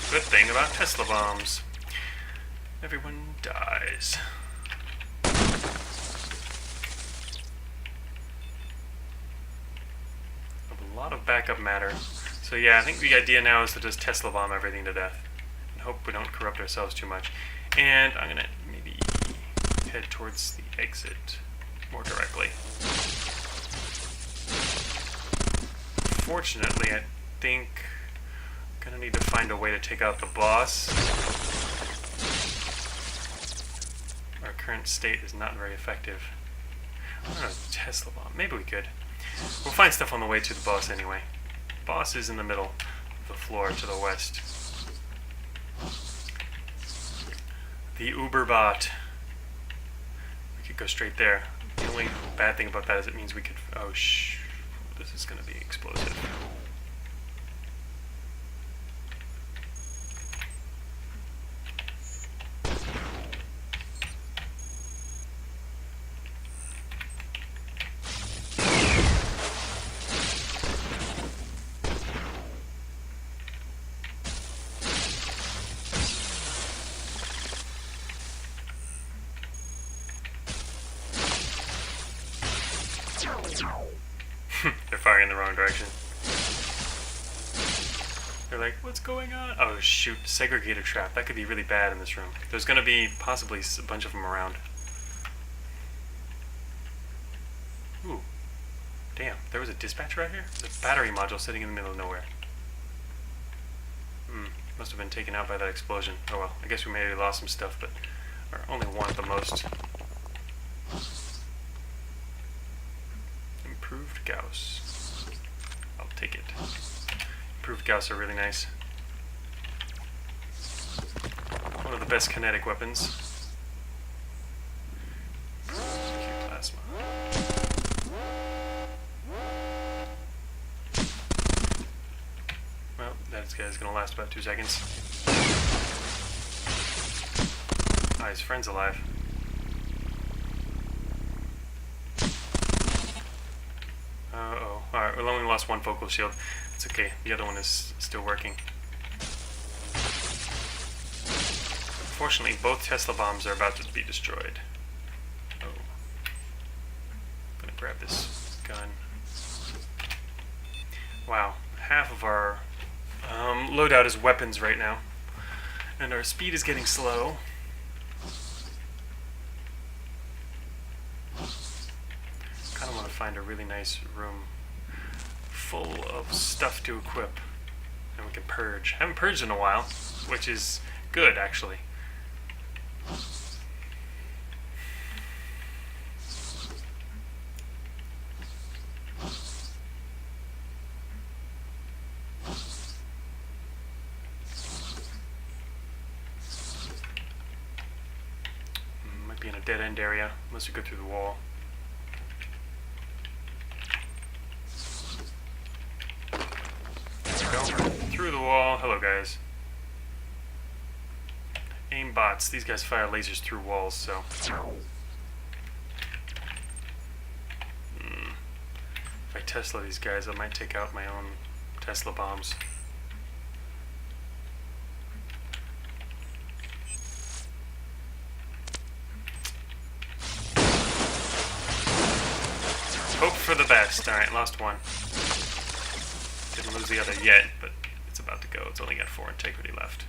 A: Good thing about Tesla bombs. Everyone dies. I have a lot of backup matter. So yeah, I think the idea now is to just Tesla bomb everything to death. And hope we don't corrupt ourselves too much. And I'm going to maybe head towards the exit more directly. Fortunately, I think I'm going to need to find a way to take out the boss. Our current state is not very effective. I don't know, Tesla bomb. Maybe we could. We'll find stuff on the way to the boss anyway. Boss is in the middle of the floor to the west. The Uberbot. We could go straight there. The only bad thing about that is it means we could... Oh, this is going to be explosive. They're firing in the wrong direction. They're like, what's going on? Oh shoot, segregator trap. That could be really bad in this room. There's gonna be possibly a bunch of them around. Ooh. Damn, there was a dispatcher out here? There's a battery module sitting in the middle of nowhere. Must have been taken out by that explosion. Oh well, I guess we maybe lost some stuff, but... or only one at the most. Improved Gauss. I'll take it. Improved Gauss are really nice. One of the best kinetic weapons. Plasma. Well, that guy's gonna last about 2 seconds. Ah, his friend's alive. Uh-oh. Alright, we only lost one focal shield. It's okay. The other one is still working. Unfortunately, both Tesla bombs are about to be destroyed. Oh. I'm gonna grab this gun. Wow. Half of our loadout is weapons right now. And our speed is getting slow. Kind of want to find a really nice room full of stuff to equip. And we can purge. I haven't purged in a while, which is good, actually. Might be in a dead-end area, unless we go through the wall. Through the wall. Hello, guys. Aim bots. These guys fire lasers through walls, so... If I Tesla these guys, I might take out my own Tesla bombs. Hope for the best. Alright, lost one. Didn't lose the other yet, but it's about to go. It's only got 4 integrity left.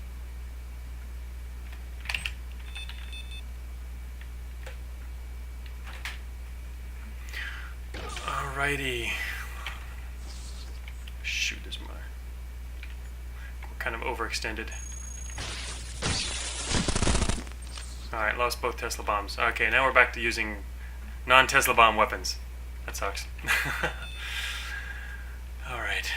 A: Alrighty. Shoot, this mother. We're kind of overextended. Alright, lost both Tesla bombs. Okay, now we're back to using non-Tesla bomb weapons. That sucks. Alright.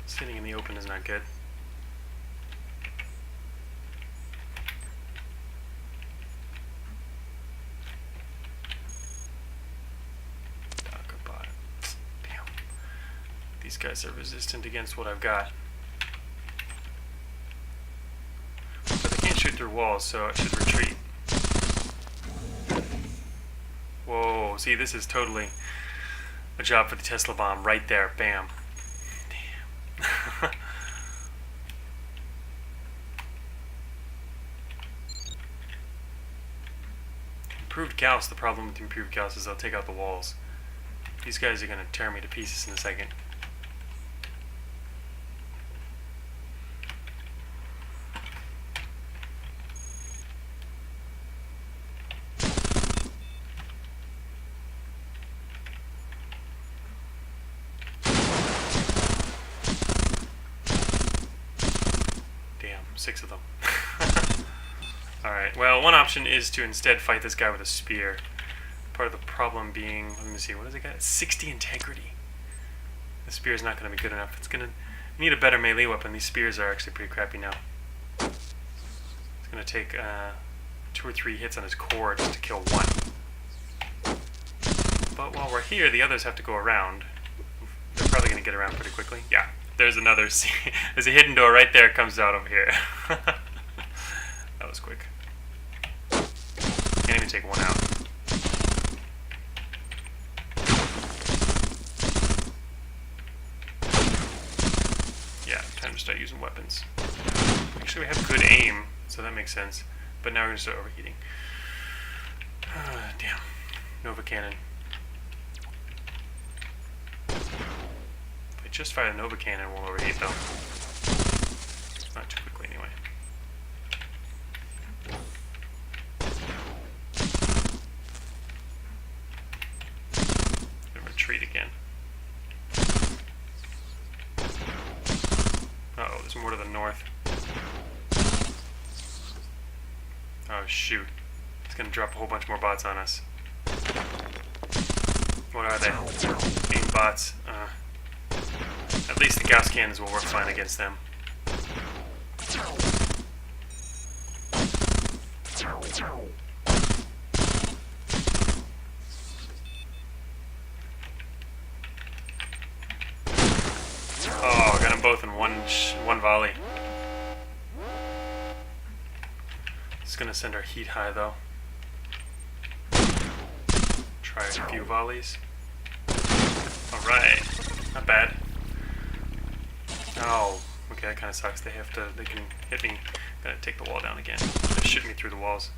A: Sitting in the open is not good. Damn. These guys are resistant against what I've got. But they can't shoot through walls, so I should retreat. Whoa, see, this is totally a job for the Tesla bomb right there. Bam. Damn. Improved Gauss, the problem with improved Gauss is they'll take out the walls. These guys are going to tear me to pieces in a second. Damn, 6 of them. Alright, well, one option is to instead fight this guy with a spear. Part of the problem being, let me see, what does it got? 60 integrity. The spear is not going to be good enough. It's going to need a better melee weapon. These spears are actually pretty crappy now. It's going to take 2 or 3 hits on his core just to kill one. But while we're here, the others have to go around. They're probably going to get around pretty quickly. Yeah, there's another. There's a hidden door right there. It comes out over here. That was quick. Can't even take one out. Yeah, time to start using weapons. Actually, we have good aim, so that makes sense. But now we're going to start overheating. Damn. Nova Cannon. just fired a Nova Cannon, won't overheat though. Not too quickly anyway. And retreat again. Uh-oh, there's more to the north. Oh shoot. It's gonna drop a whole bunch more bots on us. What are they? Aim bots. At least the Gauss cannons will work fine against them. Oh, got them both in one volley. It's gonna send our heat high though. Try a few volleys. Alright, not bad. Oh, okay, that kind of sucks. They can hit me. Gotta take the wall down again. They're shooting me through the walls.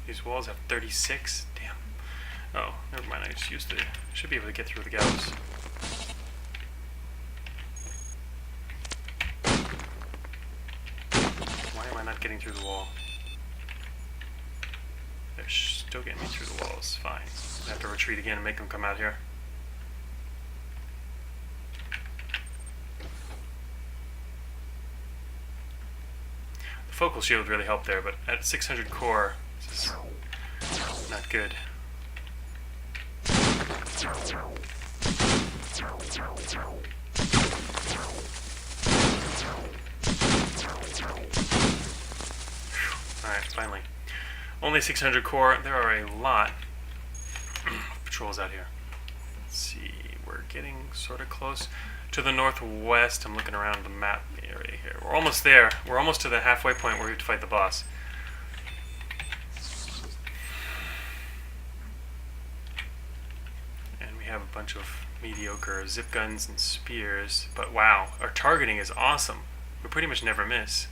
A: These walls have 36. Damn. Oh, never mind. I just used it. Should be able to get through the Gauss. Why am I not getting through the wall? They're still getting me through the walls. Fine. I have to retreat again and make them come out here. The focal shield really helped there, but at 600 core, this is not good. Alright, finally. Only 600 core. There are a lot of patrols out here. Let's see. We're getting sort of close to the northwest. I'm looking around the map area here. We're almost there. We're almost to the halfway point where we have to fight the boss. Have a bunch of mediocre zip guns and spears, but wow, our targeting is awesome. We pretty much never miss.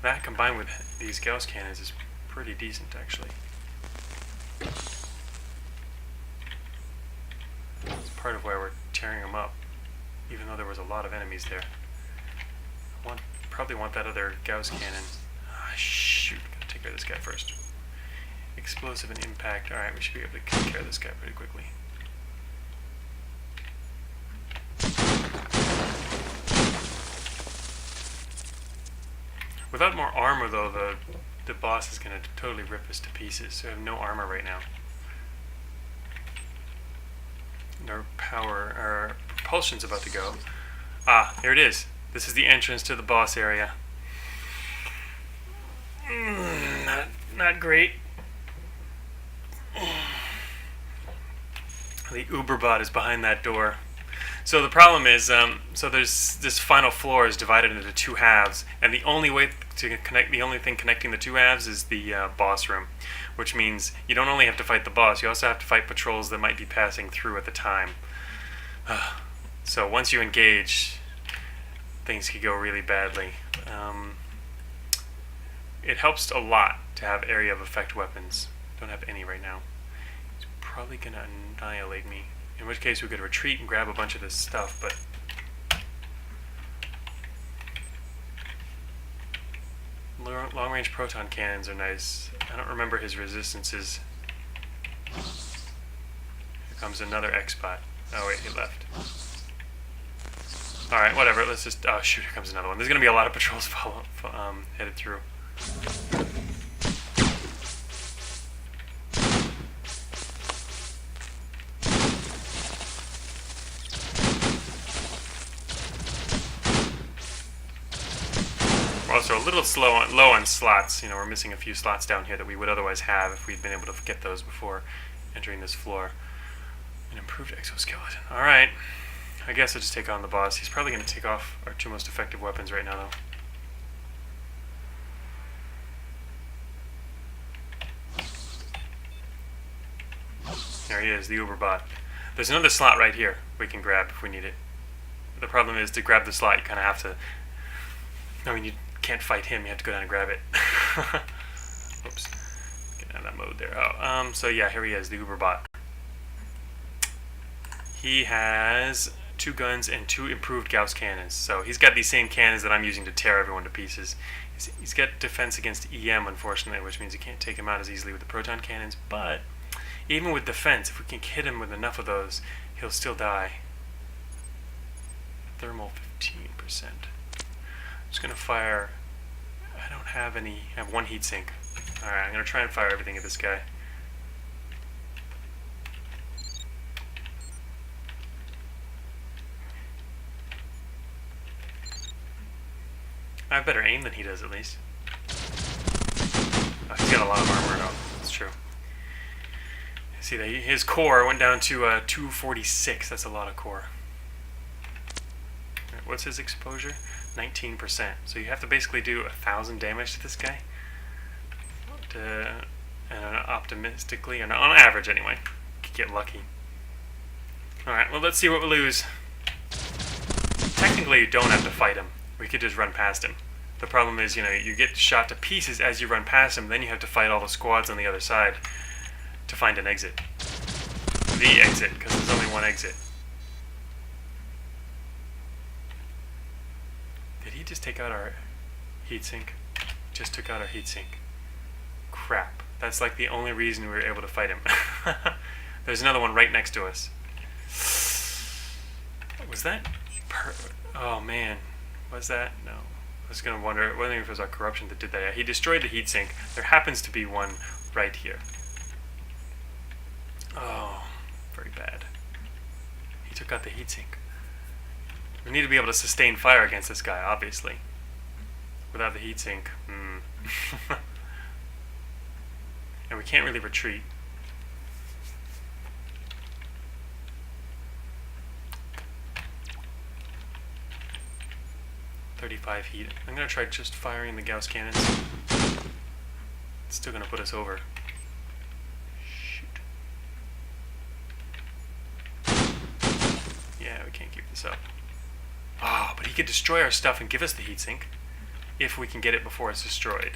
A: That combined with these Gauss cannons is pretty decent, actually. It's part of why we're tearing them up, even though there was a lot of enemies there. Probably want that other Gauss cannon. Ah, shoot, gotta take care of this guy first. Explosive and impact. Alright, we should be able to take care of this guy pretty quickly. Without more armor, though, the boss is going to totally rip us to pieces. So I have no armor right now. And our propulsion's about to go. Ah, here it is. This is the entrance to the boss area. Not great. The Uberbot is behind that door. So the problem is, so there's this final floor is divided into two halves, and the only way to connect, the only thing connecting the two halves is the boss room, which means you don't only have to fight the boss, you also have to fight patrols that might be passing through at the time. So once you engage, things could go really badly. It helps a lot to have area of effect weapons. Don't have any right now. He's probably gonna annihilate me. In which case we could retreat and grab a bunch of this stuff, but long-range proton cannons are nice. I don't remember his resistances. Here comes another X-Bot. Oh wait, he left. Alright, whatever, let's just... Oh shoot, here comes another one. There's gonna be a lot of patrols headed through. Also a little low on slots. You know, we're missing a few slots down here that we would otherwise have if we'd been able to get those before entering this floor. An improved exoskeleton. Alright. I guess I'll just take on the boss. He's probably going to take off our two most effective weapons right now, though. There he is, the Uberbot. There's another slot right here we can grab if we need it. The problem is to grab the slot, you kind of have to. I mean, you can't fight him. You have to go down and grab it. Oops. Get out of that mode there. Oh, so yeah, here he is, the Uberbot. He has 2 guns and 2 improved Gauss cannons. So he's got these same cannons that I'm using to tear everyone to pieces. He's got defense against EM, unfortunately, which means you can't take him out as easily with the proton cannons. But even with defense, if we can hit him with enough of those, he'll still die. Thermal 15%. I'm just going to fire. I don't have any. I have 1 heatsink. Alright, I'm going to try and fire everything at this guy. I have better aim than he does, at least. Oh, he's got a lot of armor, though. That's true. See, his core went down to 246. That's a lot of core. Right, what's his exposure? 19%. So you have to basically do 1,000 damage to this guy. And optimistically, or on average anyway. Could get lucky. Alright, well, let's see what we lose. Technically, you don't have to fight him. We could just run past him. The problem is, you get shot to pieces as you run past him, then you have to fight all the squads on the other side to find an exit. The exit, because there's only 1 exit. Did he just take out our heatsink? Just took out our heatsink. Crap. That's like the only reason we were able to fight him. There's another one right next to us. Was that? Oh man. Was that? No. I was going to wonder, I wondering if it was our corruption that did that. Yeah, he destroyed the heatsink. There happens to be one right here. Oh, very bad. He took out the heatsink. We need to be able to sustain fire against this guy, obviously. Without the heatsink, and we can't really retreat. .35 heat. I'm going to try just firing the Gauss cannons. It's still going to put us over. Shoot. Yeah, we can't keep this up. Oh, but he could destroy our stuff and give us the heatsink if we can get it before it's destroyed.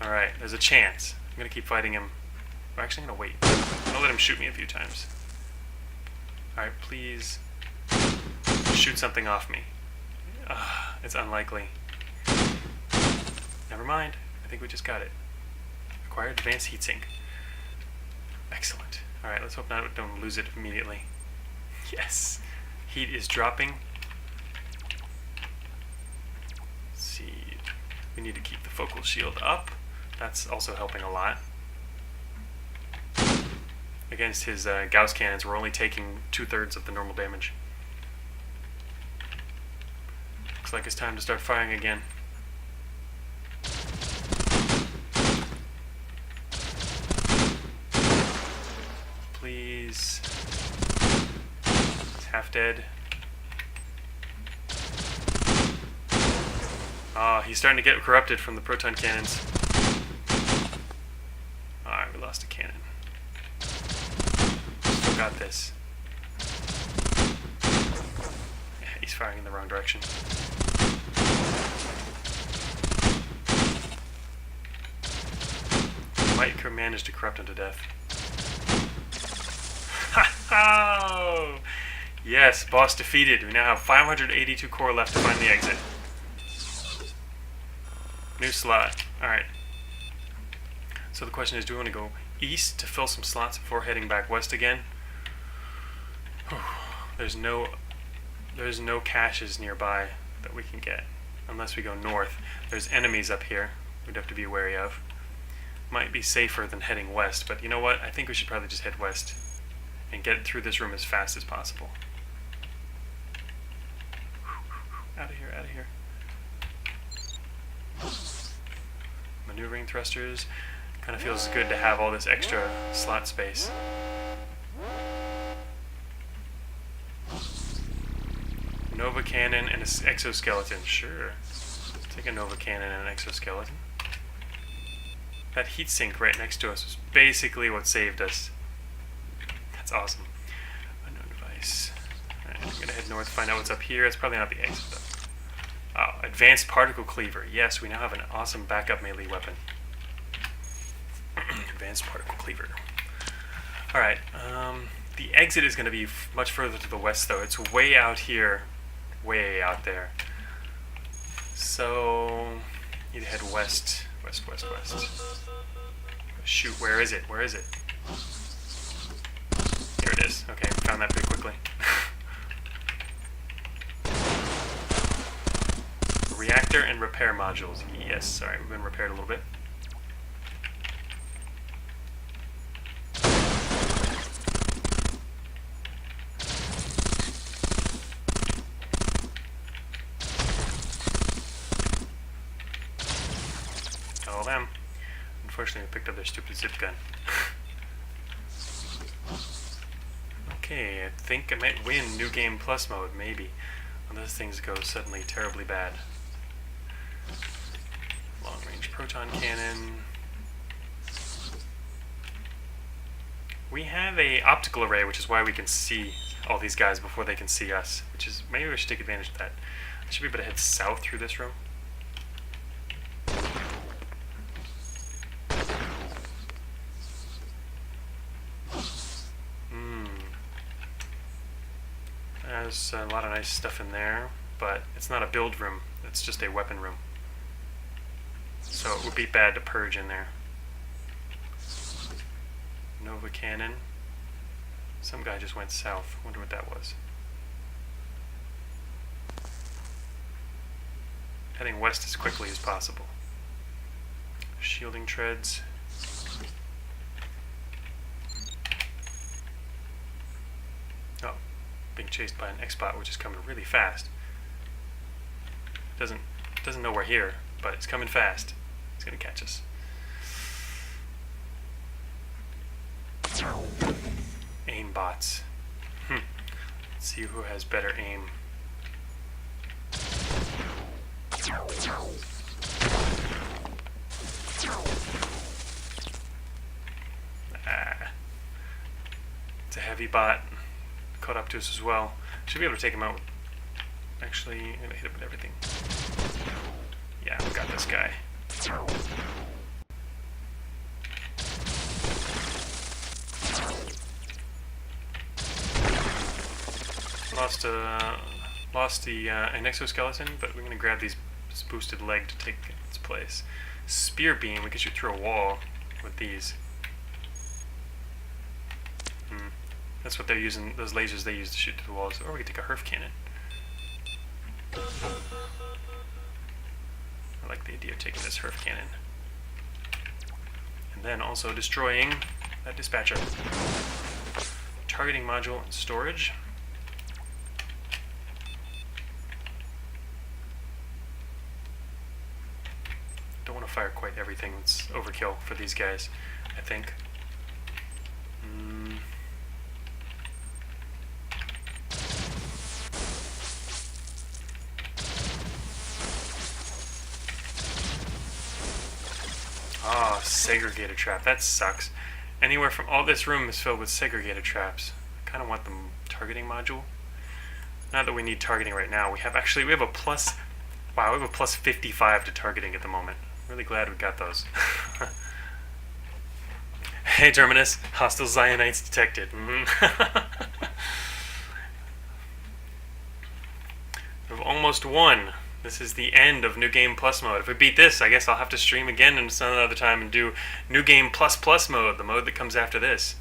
A: Alright, there's a chance. I'm going to keep fighting him. I'm actually going to wait. I'll let him shoot me a few times. Alright, please shoot something off me. It's unlikely. Never mind. I think we just got it. Acquired advanced heatsink. Excellent. Alright, let's hope not don't lose it immediately. Yes. Heat is dropping. Let's see. We need to keep the focal shield up. That's also helping a lot. Against his Gauss cannons, we're only taking 2/3 of the normal damage. Looks like it's time to start firing again. Please. He's half dead. He's starting to get corrupted from the proton cannons. Alright, we lost a cannon. Still got this. Yeah, he's firing in the wrong direction. Might manage to corrupt him to death. Ha! Yes, boss defeated. We now have 582 core left to find the exit. New slot. Alright. So the question is, do we want to go east to fill some slots before heading back west again? There's no caches nearby that we can get. Unless we go north. There's enemies up here we'd have to be wary of. Might be safer than heading west, but you know what? I think we should probably just head west and get through this room as fast as possible. Out of here, out of here. Maneuvering thrusters. Kind of feels good to have all this extra slot space. Nova cannon and an exoskeleton. Sure. Let's take a Nova cannon and an exoskeleton. That heatsink right next to us was basically what saved us. awesome. Unknown device. Alright, I'm gonna head north, find out what's up here. It's probably not the exit though. Oh, advanced particle cleaver. Yes, we now have an awesome backup melee weapon. Advanced particle cleaver. Alright, the exit is going to be much further to the west though. It's way out here, way out there. So, need to head west. Shoot, where is it? Where is it? Here it is. Okay, we found that pretty quickly. Reactor and repair modules. Yes, sorry, we've been repaired a little bit. All them. Unfortunately, I picked up their stupid zip gun. Okay, I think I might win New Game Plus mode, maybe. When those things go suddenly terribly bad. Long range proton cannon. We have a optical array, which is why we can see all these guys before they can see us. Which is, maybe we should take advantage of that. I should be able to head south through this room. There's a lot of nice stuff in there, but it's not a build room, it's just a weapon room. So it would be bad to purge in there. Nova cannon. Some guy just went south. Wonder what that was. Heading west as quickly as possible. Shielding treads. Oh, being chased by an X-Bot, which is coming really fast. Doesn't know we're here, but it's coming fast. It's gonna catch us. Aim bots. Let's see who has better aim. It's a heavy bot. Caught up to us as well. Should be able to take him out. Actually, I'm gonna hit him with everything. Yeah, we got this guy. Lost an exoskeleton, but we're gonna grab this boosted leg to take its place. Spear beam. We can shoot through a wall with these. That's what they're using. Those lasers they use to shoot through the walls. Or we could take a HERF cannon. I like the idea of taking this HERF cannon. And then also destroying that dispatcher. Targeting module and storage. Don't want to fire quite everything. It's overkill for these guys, I think. Ah, segregator trap. That sucks. Anywhere from all this room is filled with segregator traps. I kind of want the targeting module. Not that we need targeting right now. We have a plus. Wow, we have a plus 55 to targeting at the moment. Really glad we got those. Hey Terminus, hostile Zionites detected. We've almost won. This is the end of New Game Plus mode. If we beat this, I guess I'll have to stream again another time and do New Game Plus Plus mode, the mode that comes after this.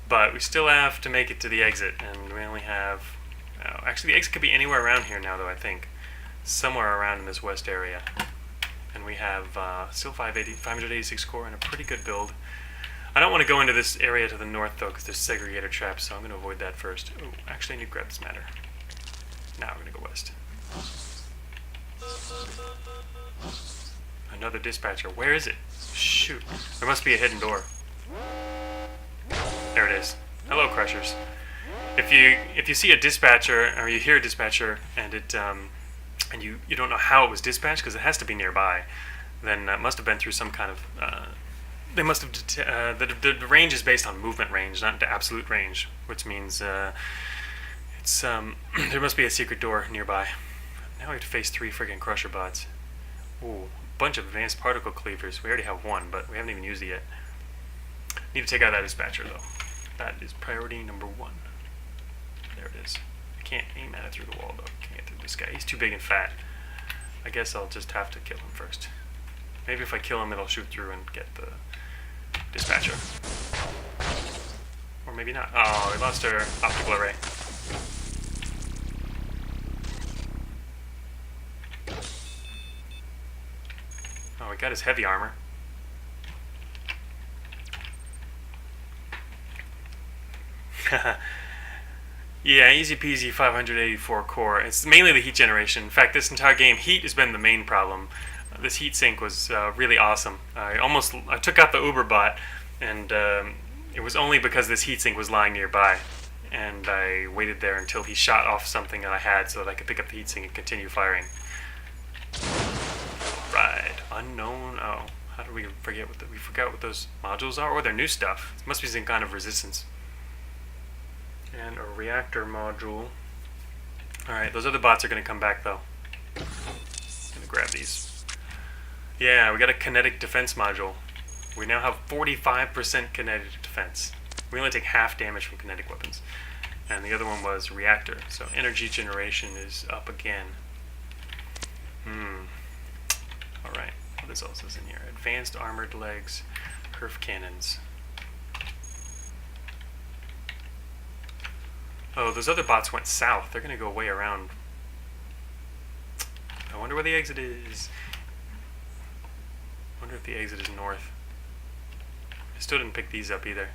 A: But we still have to make it to the exit, and we only have... Oh, actually, the exit could be anywhere around here now, though, I think. Somewhere around in this west area. And we have still 586 core and a pretty good build. I don't want to go into this area to the north, though, because there's segregator traps, so I'm going to avoid that first. Oh, actually, I need to grab this matter. Now we're going to go west. Another dispatcher. Where is it? Shoot. There must be a hidden door. There it is. Hello, Crushers. If you see a dispatcher, or you hear a dispatcher, and it and you don't know how it was dispatched, because it has to be nearby, then it must have been through some kind of they must have the range is based on movement range, not the absolute range, which means it's there must be a secret door nearby. Now we have to face 3 friggin' crusher bots. Ooh, bunch of advanced particle cleavers. We already have one, but we haven't even used it yet. Need to take out that dispatcher though. That is priority number 1. There it is. I can't aim at it through the wall though. Can't get through this guy. He's too big and fat. I guess I'll just have to kill him first. Maybe if I kill him, it'll shoot through and get the dispatcher. Or maybe not. Oh, we lost our optical array. Oh, we got his heavy armor. Yeah, easy peasy 584 core. It's mainly the heat generation. In fact, this entire game, heat has been the main problem. This heat sink was really awesome. I took out the Uber bot, and it was only because this heat sink was lying nearby. And I waited there until he shot off something that I had so that I could pick up the heat sink and continue firing. Right, unknown. Oh, how did we forget we forgot what those modules are? Oh, they're new stuff. It must be some kind of resistance. And a reactor module. Alright, those other bots are going to come back though. I'm going to grab these. Yeah, we got a kinetic defense module. We now have 45% kinetic defense. We only take half damage from kinetic weapons. And the other one was reactor. So energy generation is up again. Alright, what else is in here? Advanced armored legs, Herf cannons. Oh, those other bots went south. They're going to go way around. I wonder where the exit is. I wonder if the exit is north. I still didn't pick these up either.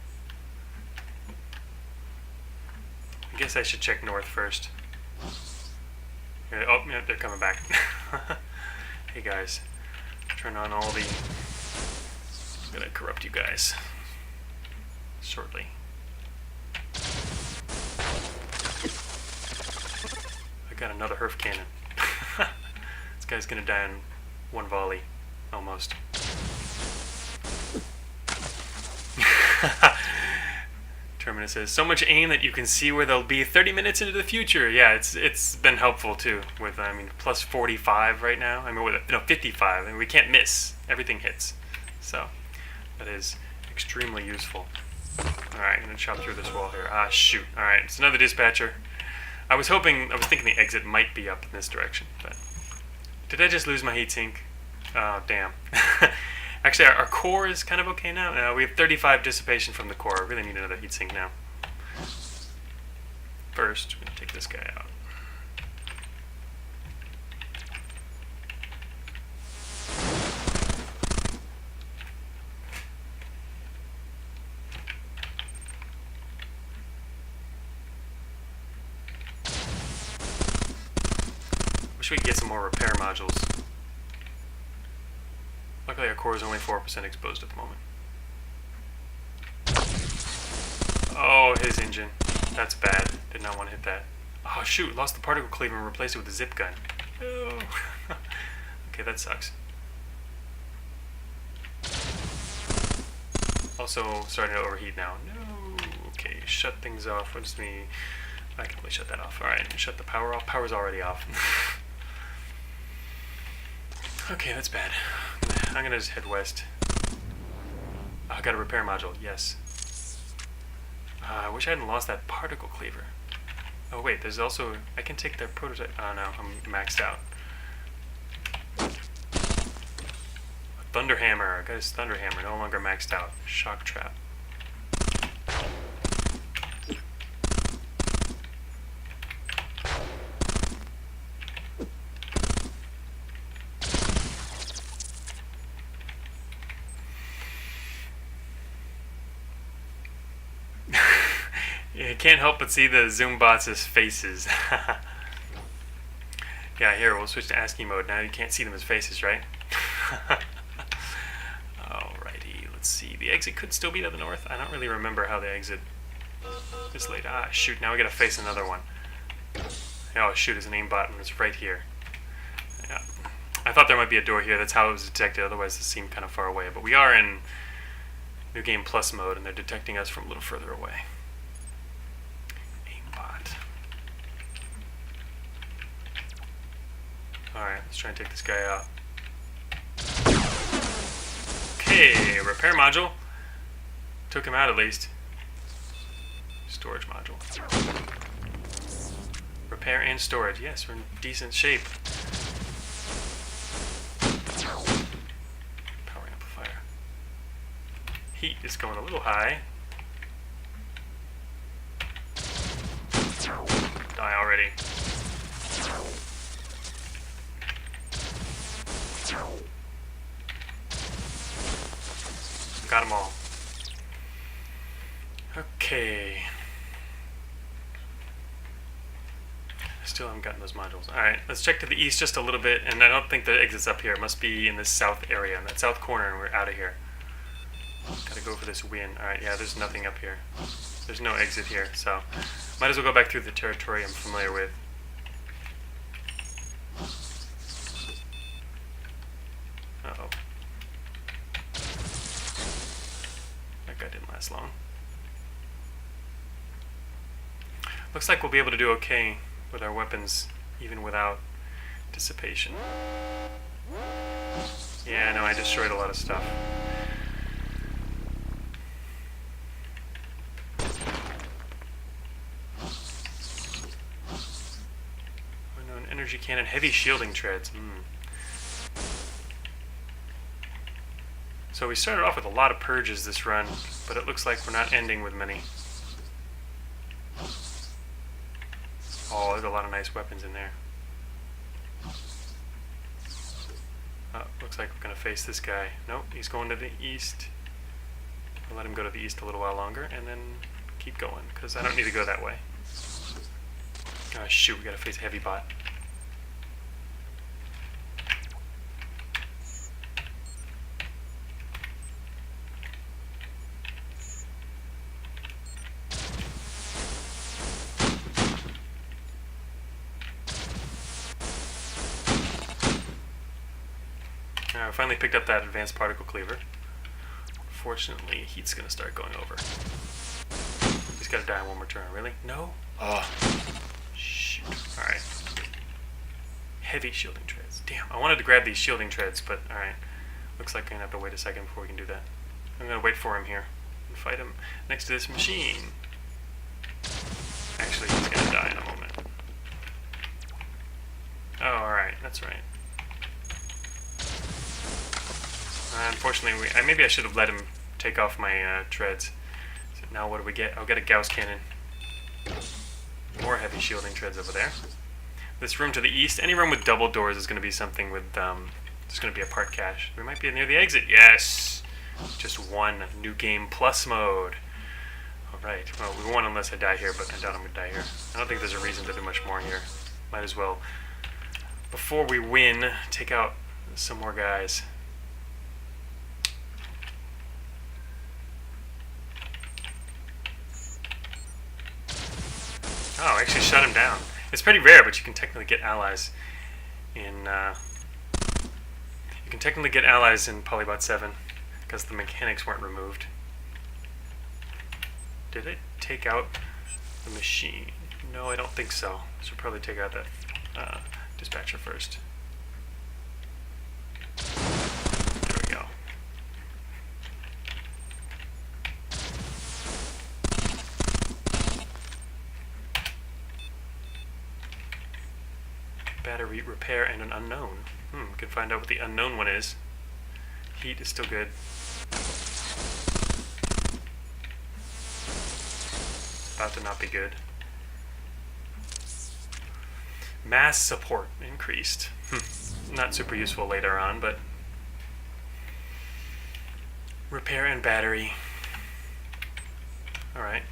A: I guess I should check north first. Oh, yeah, they're coming back. Hey guys, turn on all the... I'm going to corrupt you guys shortly. I got another Herf cannon. This guy's gonna die in one volley. Almost. Terminus says, so much aim that you can see where they'll be 30 minutes into the future. Yeah, it's been helpful too. With plus 45 right now. With 55. We can't miss. Everything hits. So that is extremely useful. Alright, I'm gonna chop through this wall here. Ah, shoot. Alright, it's another dispatcher. I was thinking the exit might be up in this direction, but did I just lose my heatsink? Oh, damn. Actually, our core is kind of okay now. We have 35 dissipation from the core. I really need another heatsink now. First, we're going to take this guy out. Wish we could get some more repair modules. Luckily our core is only 4% exposed at the moment. Oh, his engine. That's bad. Did not want to hit that. Oh shoot, lost the particle cleaver and replaced it with a zip gun. Oh. Okay, that sucks. Also starting to overheat now. No. Okay, shut things off. What does me... I can really shut that off. Alright, shut the power off. Power's already off. Okay, that's bad. I'm gonna just head west. Oh, I got a repair module, yes. I wish I hadn't lost that particle cleaver. Oh wait, there's also... I can take their prototype... Oh no, I'm maxed out. A thunder hammer. I got his thunder hammer, no longer maxed out. Shock trap. You can't help but see the Zoom bots' faces. Yeah, here, we'll switch to ASCII mode. Now you can't see them as faces, right? Alrighty, let's see. The exit could still be to the north. I don't really remember how the exit is laid. Ah, shoot, now we gotta face another one. Oh, shoot, there's an aimbot and it's right here. Yeah. I thought there might be a door here. That's how it was detected. Otherwise, it seemed kind of far away. But we are in New Game Plus mode, and they're detecting us from a little further away. Aimbot. Alright, let's try and take this guy out. Okay, repair module. Took him out at least. Storage module. Repair and storage. Yes, we're in decent shape. Power amplifier. Heat is going a little high. Die already. Got them all. Okay. Still haven't gotten those modules. Alright, let's check to the east just a little bit, and I don't think the exit's up here. It must be in this south area, in that south corner, and we're out of here. Gotta go for this win. Alright, yeah, there's nothing up here. There's no exit here, so might as well go back through the territory I'm familiar with. Uh-oh. That guy didn't last long. Looks like we'll be able to do okay with our weapons, even without dissipation. Yeah, no, I destroyed a lot of stuff. Oh no, an energy cannon, heavy shielding treads. So we started off with a lot of purges this run, but it looks like we're not ending with many. Oh, there's a lot of nice weapons in there. Oh, looks like we're going to face this guy. Nope, he's going to the east. I'll let him go to the east a little while longer, and then keep going, because I don't need to go that way. Oh shoot, we got to face a heavy bot. I finally picked up that advanced particle cleaver. Fortunately, heat's gonna start going over. He's gotta die in one more turn. Really? No? Oh. Shoot. Alright. Heavy shielding treads. Damn, I wanted to grab these shielding treads, but alright. Looks like I'm gonna have to wait a second before we can do that. I'm gonna wait for him here and fight him next to this machine. Actually, he's gonna die in a moment. Oh, alright. That's right. Unfortunately, maybe I should have let him take off my treads. So now what do we get? I'll get a Gauss cannon. More heavy shielding treads over there. This room to the east, any room with double doors is going to be something with, there's going to be a part cache. We might be near the exit. Yes! Just one. New Game Plus mode. Alright, well, we won't unless I die here, but I doubt I'm going to die here. I don't think there's a reason to do much more here. Might as well, before we win, take out some more guys. Oh, I actually shut him down. It's pretty rare, but you can technically get allies in POLYBOT-7 because the mechanics weren't removed. Did it take out the machine? No, I don't think so. Should probably take out that dispatcher first. There we go. Battery repair and an unknown. We can find out what the unknown one is. Heat is still good. About to not be good. Mass support increased. Not super useful later on, but repair and battery. Alright.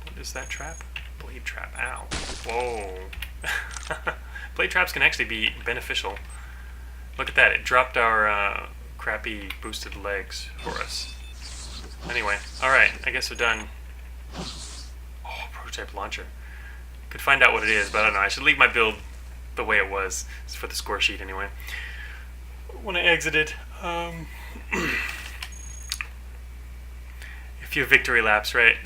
A: What is that trap? Blade trap. Ow. Whoa. Blade traps can actually be beneficial. Look at that. It dropped our crappy boosted legs for us. Anyway. Alright. I guess we're done. Oh, prototype launcher. Could find out what it is, but I don't know. I should leave my build the way it was. It's for the score sheet anyway. When I exited, few victory laps, right?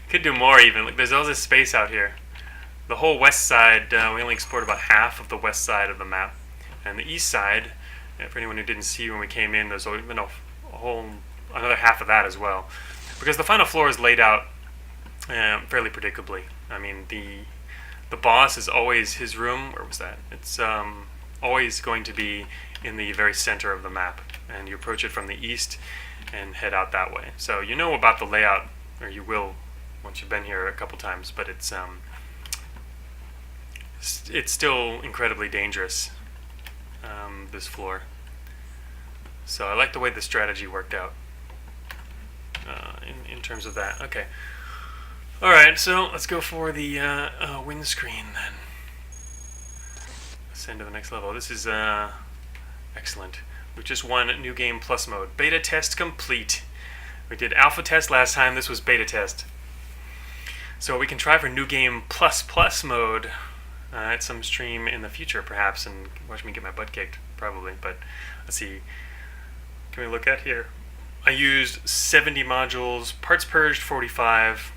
A: Could do more even. Like, there's all this space out here. The whole west side, we only explored about half of the west side of the map. And the east side, for anyone who didn't see when we came in, there's been a whole another half of that as well. Because the final floor is laid out fairly predictably. I mean, the boss is always his room. Where was that? It's always going to be in the very center of the map. And you approach it from the east and head out that way. So you know about the layout, or you will once you've been here a couple times, but it's still incredibly dangerous, this floor. So I like the way the strategy worked out in terms of that. Okay. Alright, so let's go for the windscreen then. Let's send to the next level. This is excellent. We've just won New Game Plus mode. Beta test complete. We did alpha test last time. This was beta test. So we can try for New Game Plus Plus mode at some stream in the future, perhaps, and watch me get my butt kicked, probably. But let's see. Can we look at here? I used 70 modules, parts purged 45,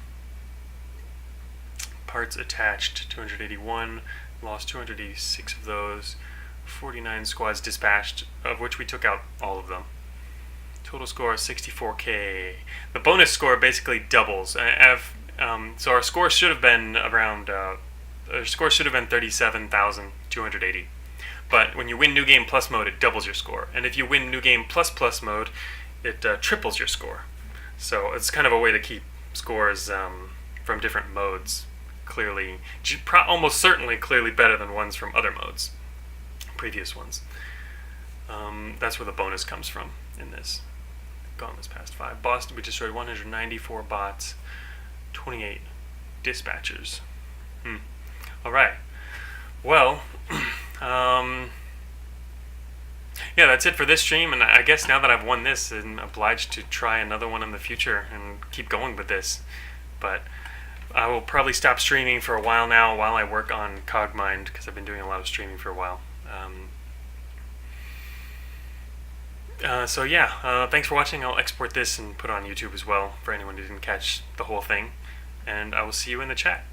A: parts attached 281, lost 286 of those, 49 squads dispatched, of which we took out all of them. Total score 64k. The bonus score basically doubles. So our score should have been around. Our score should have been 37,280. But when you win New Game Plus mode, it doubles your score. And if you win New Game Plus Plus mode, it triples your score. So it's kind of a way to keep scores from different modes clearly, almost certainly clearly better than ones from other modes, previous ones. That's where the bonus comes from in this. Gauntlet's past 5. Boston, we destroyed 194 bots, 28 dispatchers. Alright. Well, yeah, that's it for this stream, and I guess now that I've won this, I'm obliged to try another one in the future and keep going with this. But I will probably stop streaming for a while now while I work on Cogmind, because I've been doing a lot of streaming for a while. So yeah, thanks for watching. I'll export this and put it on YouTube as well for anyone who didn't catch the whole thing. And I will see you in the chat.